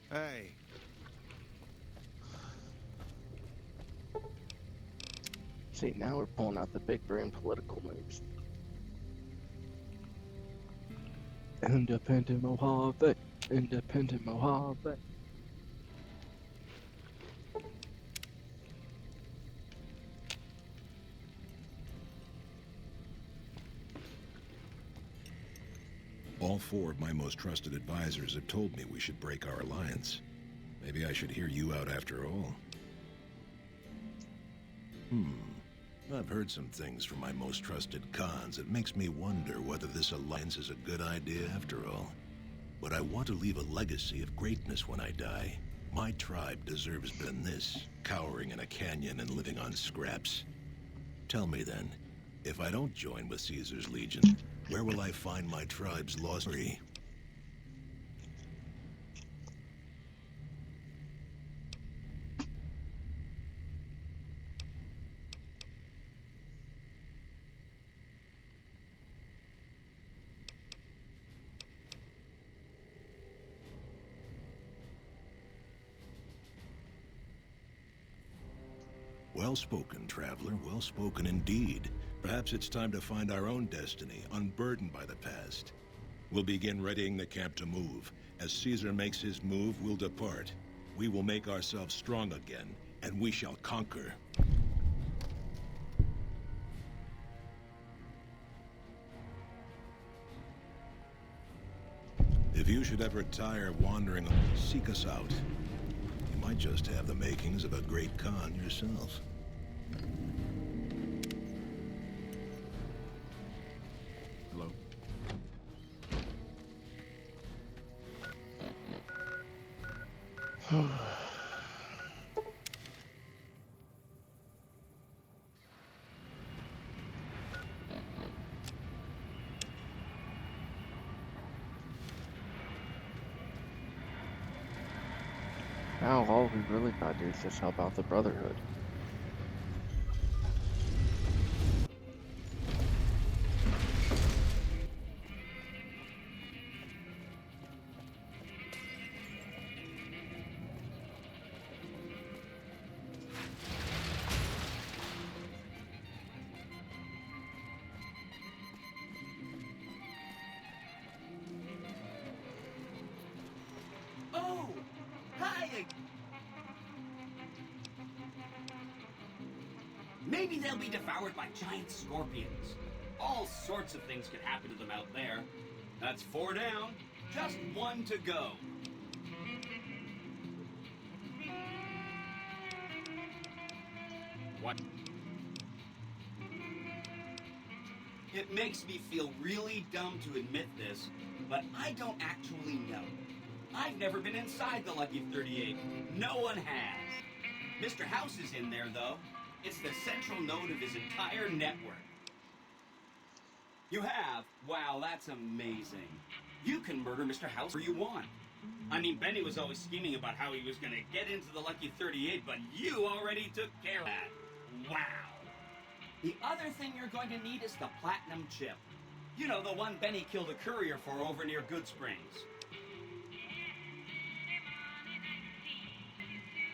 Hey. See, now we're pulling out the big brain political moves. Independent Mojave, independent Mojave. All 4 of my most trusted advisors have told me we should break our alliance. Maybe I should hear you out after all. I've heard some things from my most trusted Khans that makes me wonder whether this alliance is a good idea after all. But I want to leave a legacy of greatness when I die. My tribe deserves better than this, cowering in a canyon and living on scraps. Tell me then, if I don't join with Caesar's Legion, where will I find my tribe's lost tree? Well spoken, traveler. Well spoken indeed. Perhaps it's time to find our own destiny, unburdened by the past. We'll begin readying the camp to move. As Caesar makes his move, we'll depart. We will make ourselves strong again, and we shall conquer. If you should ever tire of wandering, seek us out. You might just have the makings of a great Khan yourself. Hello? Now all we really gotta do is just help out the Brotherhood. Oh! Hi! Maybe they'll be devoured by giant scorpions. All sorts of things could happen to them out there. That's 4 down. Just 1 to go. What? It makes me feel really dumb to admit this, but I don't actually know. I've never been inside the Lucky 38. No one has. Mr. House is in there, though. It's the central node of his entire network. You have? Wow, that's amazing. You can murder Mr. House where you want. I mean, Benny was always scheming about how he was going to get into the Lucky 38, but you already took care of that. Wow. The other thing you're going to need is the Platinum Chip. You know, the one Benny killed a courier for over near Goodsprings.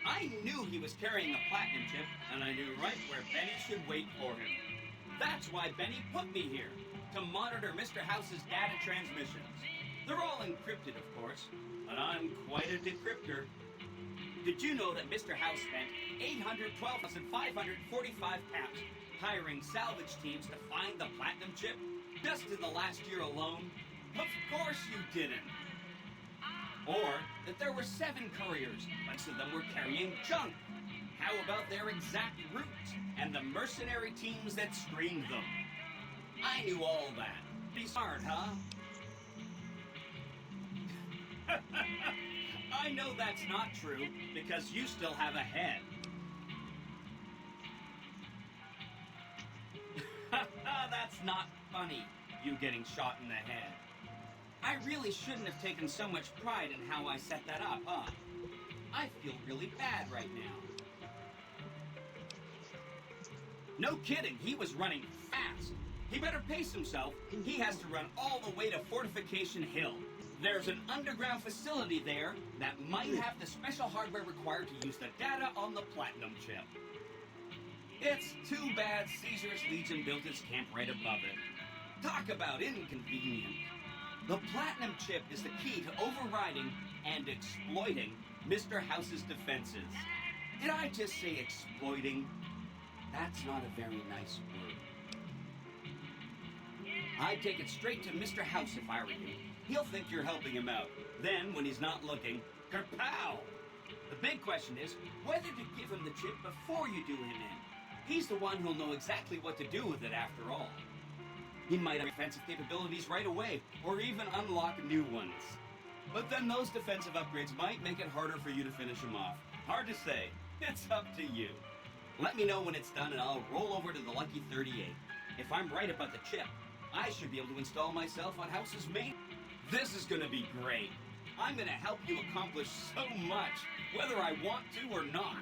I knew he was carrying a Platinum Chip, and I knew right where Benny should wait for him. That's why Benny put me here, to monitor Mr. House's data transmissions. They're all encrypted, of course, but I'm quite a decryptor. Did you know that Mr. House spent 812,545 caps hiring salvage teams to find the Platinum Chip just in the last year alone? Of course you didn't. Or that there were 7 couriers, most of them were carrying junk. How about their exact routes and the mercenary teams that screened them? I knew all that. Be smart, huh? I know that's not true, because you still have a head. That's not funny, you getting shot in the head. I really shouldn't have taken so much pride in how I set that up, huh? I feel really bad right now. No kidding, he was running fast. He better pace himself. He has to run all the way to Fortification Hill. There's an underground facility there that might have the special hardware required to use the data on the Platinum Chip. It's too bad Caesar's Legion built its camp right above it. Talk about inconvenient. The Platinum chip is the key to overriding and exploiting Mr. House's defenses. Did I just say exploiting? That's not a very nice word. I'd take it straight to Mr. House if I were you. He'll think you're helping him out. Then, when he's not looking, kerpow! The big question is whether to give him the chip before you do him in. He's the one who'll know exactly what to do with it after all. He might have defensive capabilities right away, or even unlock new ones. But then those defensive upgrades might make it harder for you to finish him off. Hard to say. It's up to you. Let me know when it's done and I'll roll over to the Lucky 38. If I'm right about the chip, I should be able to install myself on House's main. This is gonna be great. I'm gonna help you accomplish so much, whether I want to or not.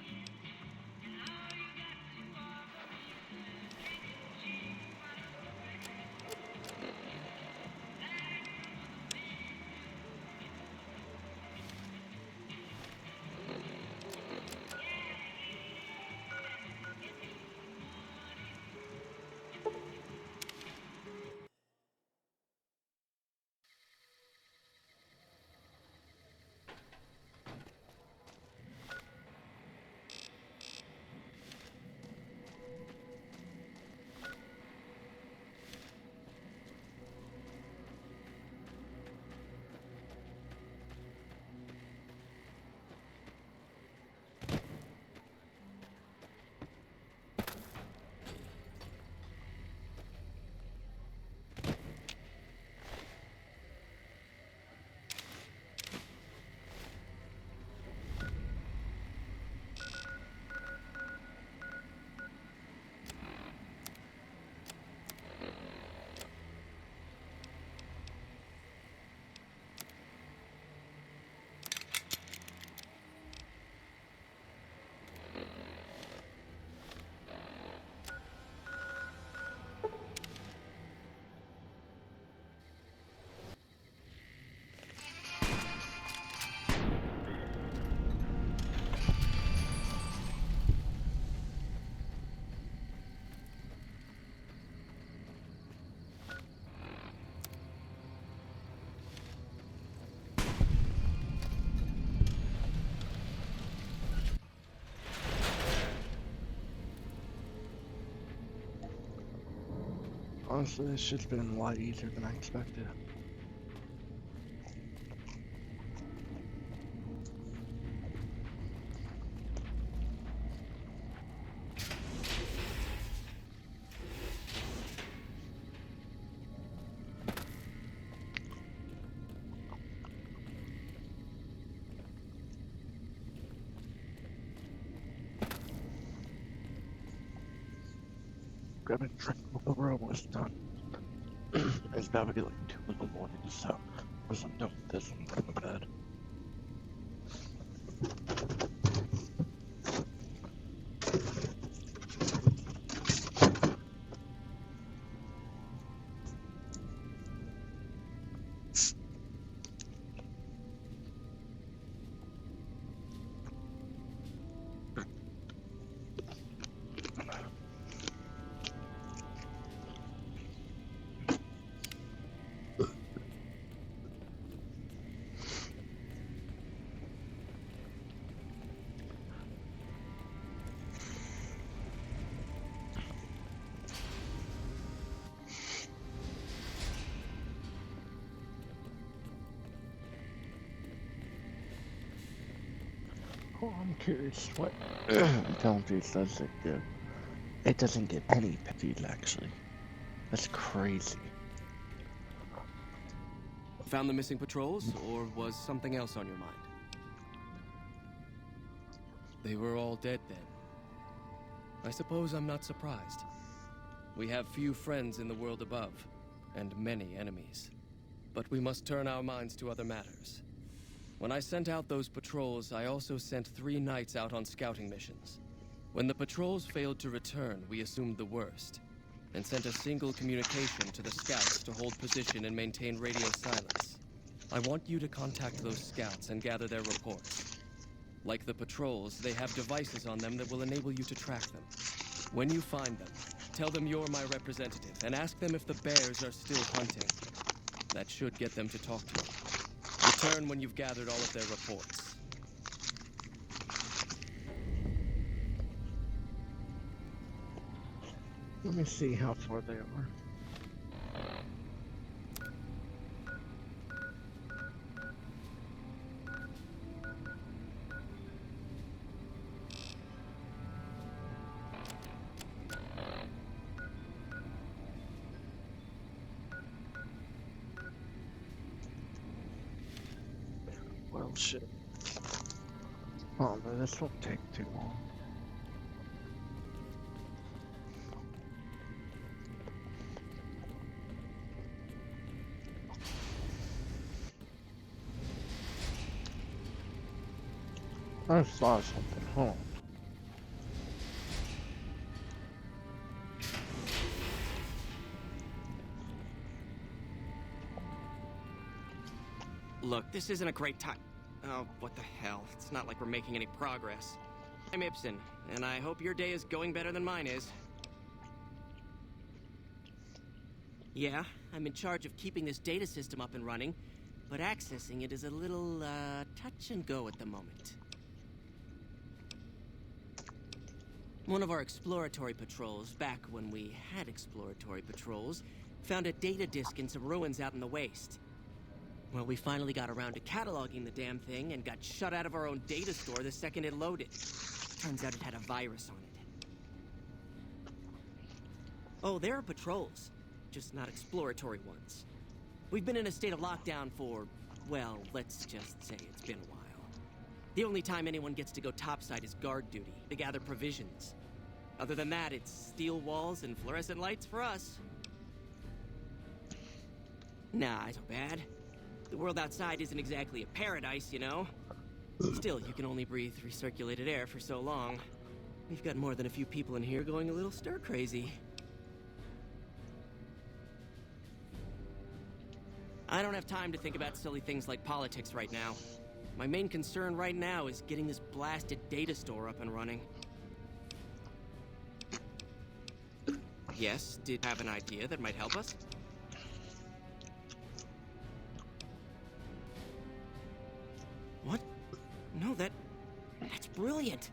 Honestly, this shit's been a lot easier than I expected. Grab a drink before we're almost done. It's about to be like 2 in the morning, so once I'm done with this, I'm going to bed. Oh, I'm curious what Teleface does it do. It doesn't get any feed actually. That's crazy. Found the missing patrols, or was something else on your mind? They were all dead then. I suppose I'm not surprised. We have few friends in the world above, and many enemies. But we must turn our minds to other matters. When I sent out those patrols, I also sent 3 knights out on scouting missions. When the patrols failed to return, we assumed the worst, and sent a single communication to the scouts to hold position and maintain radio silence. I want you to contact those scouts and gather their reports. Like the patrols, they have devices on them that will enable you to track them. When you find them, tell them you're my representative and ask them if the bears are still hunting. That should get them to talk to you. Return when you've gathered all of their reports. Let me see how far they are. Well, shit. Oh, no, this won't take too long. I saw something. Hold on. Look, this isn't a great time. Oh, what the hell. It's not like we're making any progress. I'm Ibsen, and I hope your day is going better than mine is. Yeah, I'm in charge of keeping this data system up and running, but accessing it is a little, touch and go at the moment. One of our exploratory patrols, back when we had exploratory patrols, found a data disk in some ruins out in the waste. Well, we finally got around to cataloging the damn thing and got shut out of our own data store the second it loaded. Turns out it had a virus on it. Oh, there are patrols, just not exploratory ones. We've been in a state of lockdown for, well, let's just say it's been a while. The only time anyone gets to go topside is guard duty, to gather provisions. Other than that, it's steel walls and fluorescent lights for us. Nah, it's not bad. The world outside isn't exactly a paradise, you know? Still, you can only breathe recirculated air for so long. We've got more than a few people in here going a little stir-crazy. I don't have time to think about silly things like politics right now. My main concern right now is getting this blasted data store up and running. Yes, did have an idea that might help us? What? No, that's brilliant.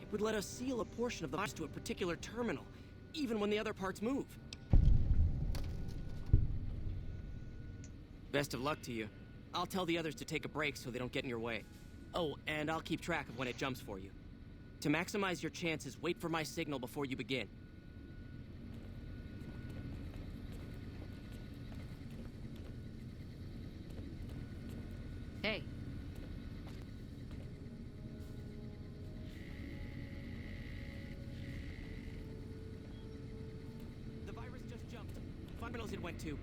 It would let us seal a portion of the virus to a particular terminal, even when the other parts move. Best of luck to you. I'll tell the others to take a break so they don't get in your way. Oh, and I'll keep track of when it jumps for you. To maximize your chances, wait for my signal before you begin. Hey. The virus just jumped. Fundamentals it went to.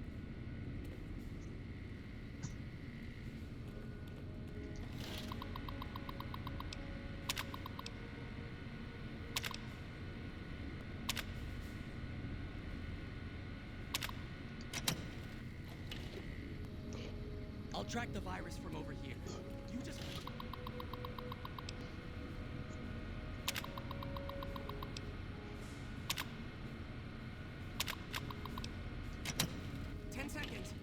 I'll track the virus from over here. You just... "10 seconds.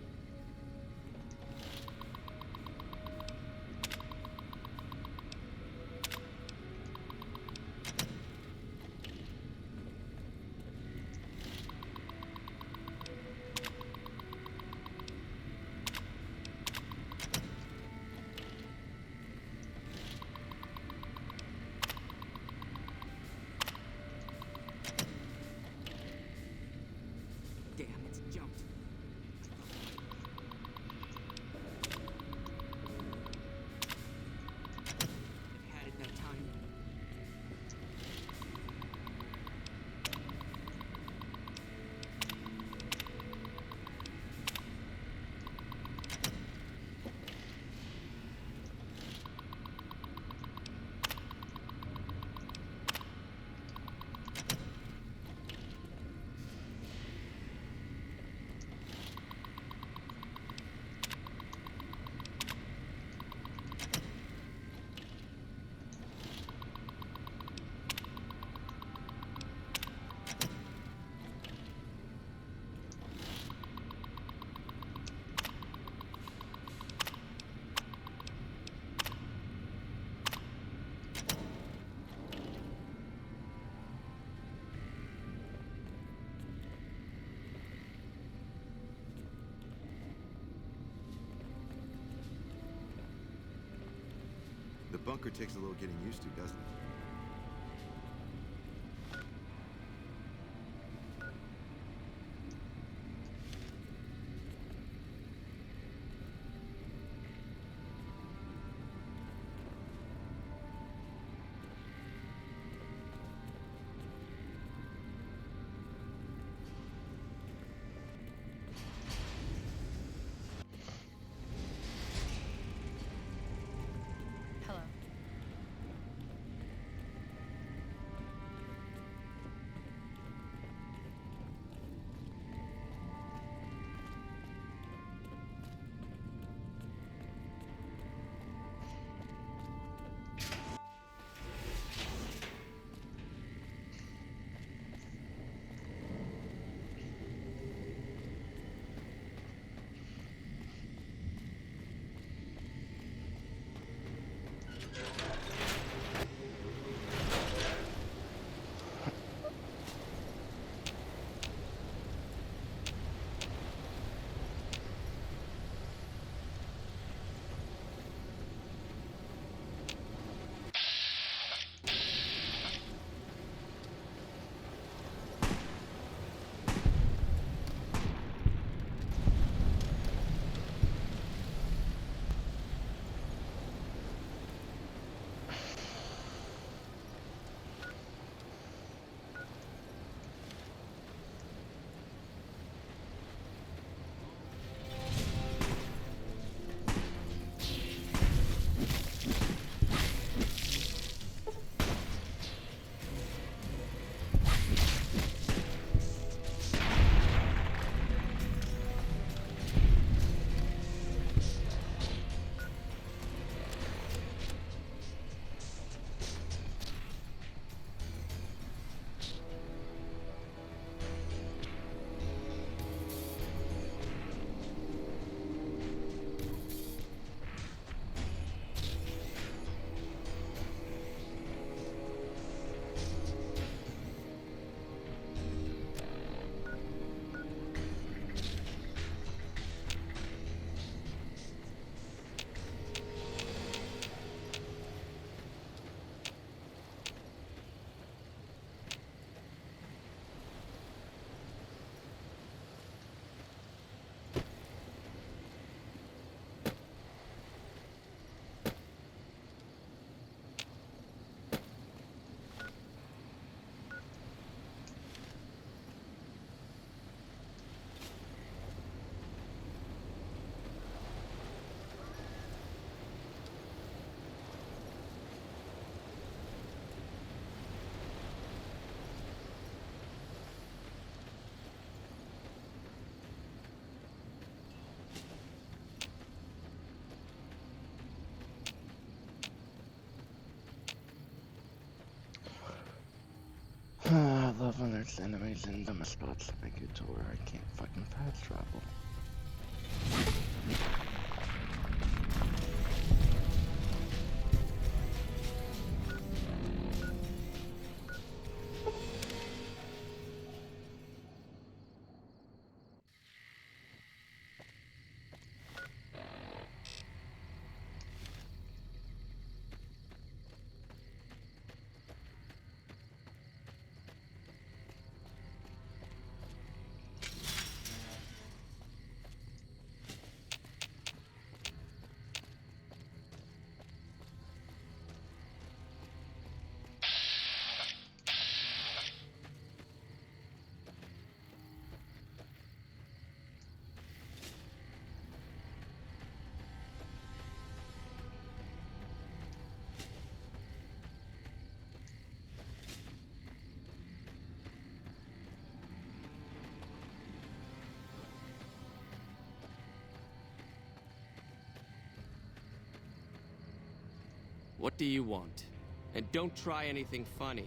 bunker takes a little getting used to, doesn't it? Hello. I love when there's enemies in dumb spots that make it to where I can't fucking fast travel. What do you want? And don't try anything funny.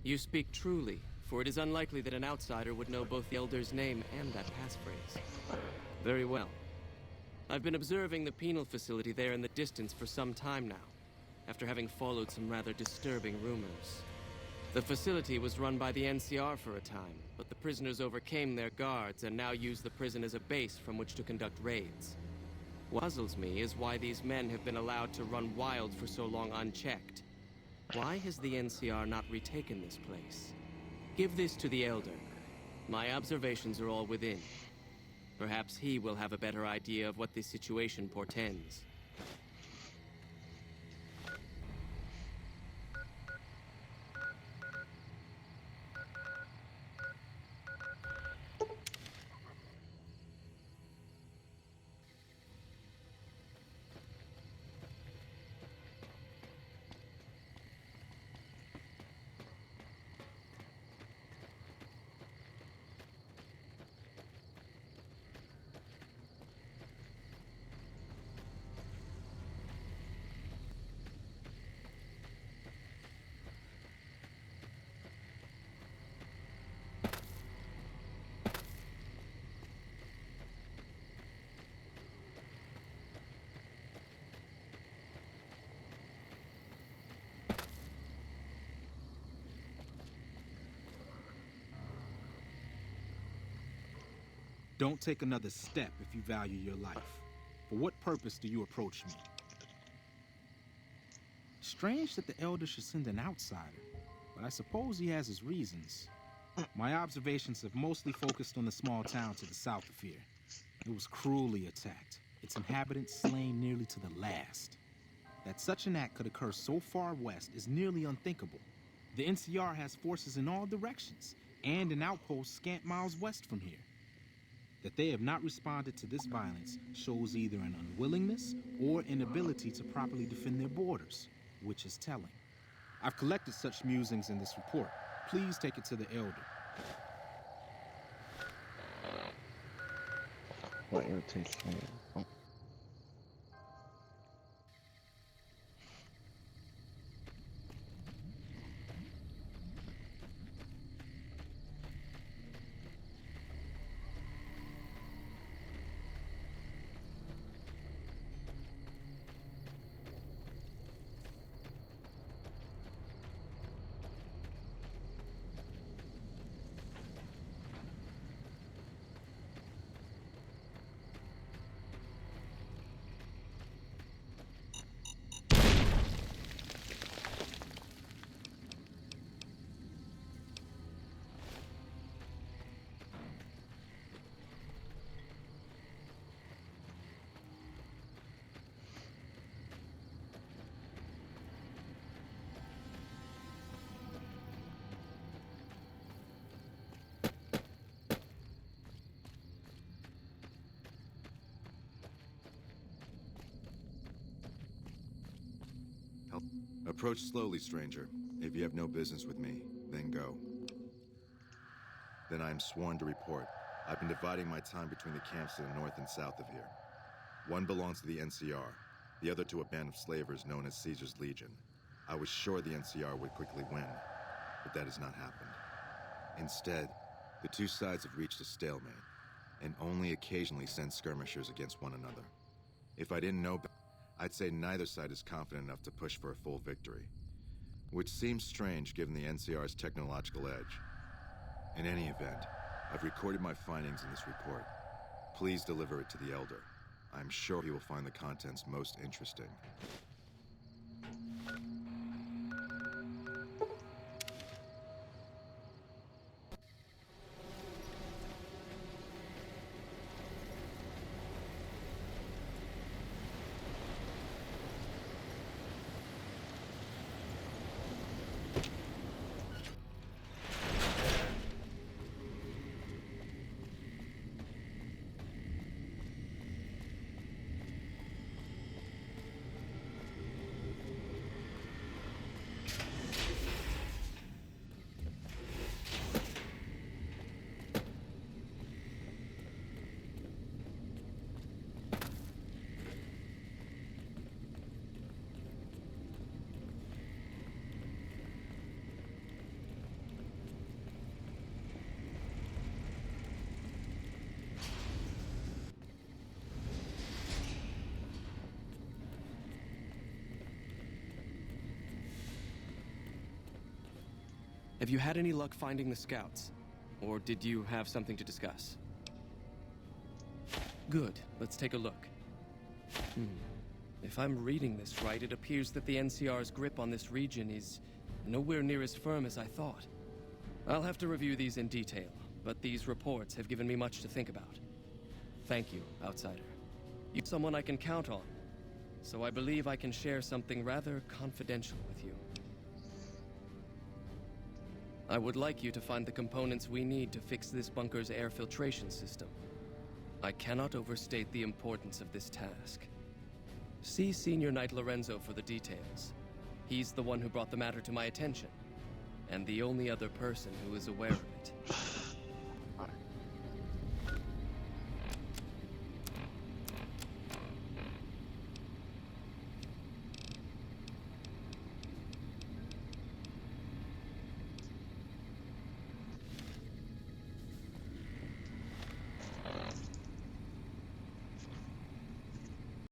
You speak truly, for it is unlikely that an outsider would know both the Elder's name and that passphrase. Very well. I've been observing the penal facility there in the distance for some time now, after having followed some rather disturbing rumors. The facility was run by the NCR for a time, but the prisoners overcame their guards and now use the prison as a base from which to conduct raids. What puzzles me is why these men have been allowed to run wild for so long unchecked. Why has the NCR not retaken this place? Give this to the Elder. My observations are all within. Perhaps he will have a better idea of what this situation portends. Don't take another step if you value your life. For what purpose do you approach me? Strange that the Elder should send an outsider, but I suppose he has his reasons. My observations have mostly focused on the small town to the south of here. It was cruelly attacked, its inhabitants slain nearly to the last. That such an act could occur so far west is nearly unthinkable. The NCR has forces in all directions, and an outpost scant miles west from here. That they have not responded to this violence shows either an unwillingness or inability to properly defend their borders, which is telling. I've collected such musings in this report. Please take it to the Elder. What irritates me? Oh. Approach slowly, stranger. If you have no business with me, then go. Then I am sworn to report. I've been dividing my time between the camps to the north and south of here. One belongs to the NCR, the other to a band of slavers known as Caesar's Legion. I was sure the NCR would quickly win, but that has not happened. Instead, the two sides have reached a stalemate, and only occasionally send skirmishers against one another. If I didn't know better, I'd say neither side is confident enough to push for a full victory, which seems strange given the NCR's technological edge. In any event, I've recorded my findings in this report. Please deliver it to the Elder. I'm sure he will find the contents most interesting. Have you had any luck finding the scouts? Or did you have something to discuss? Good. Let's take a look. If I'm reading this right, it appears that the NCR's grip on this region is nowhere near as firm as I thought. I'll have to review these in detail, but these reports have given me much to think about. Thank you, Outsider. You're someone I can count on, so I believe I can share something rather confidential with you. I would like you to find the components we need to fix this bunker's air filtration system. I cannot overstate the importance of this task. See Senior Knight Lorenzo for the details. He's the one who brought the matter to my attention, and the only other person who is aware of it.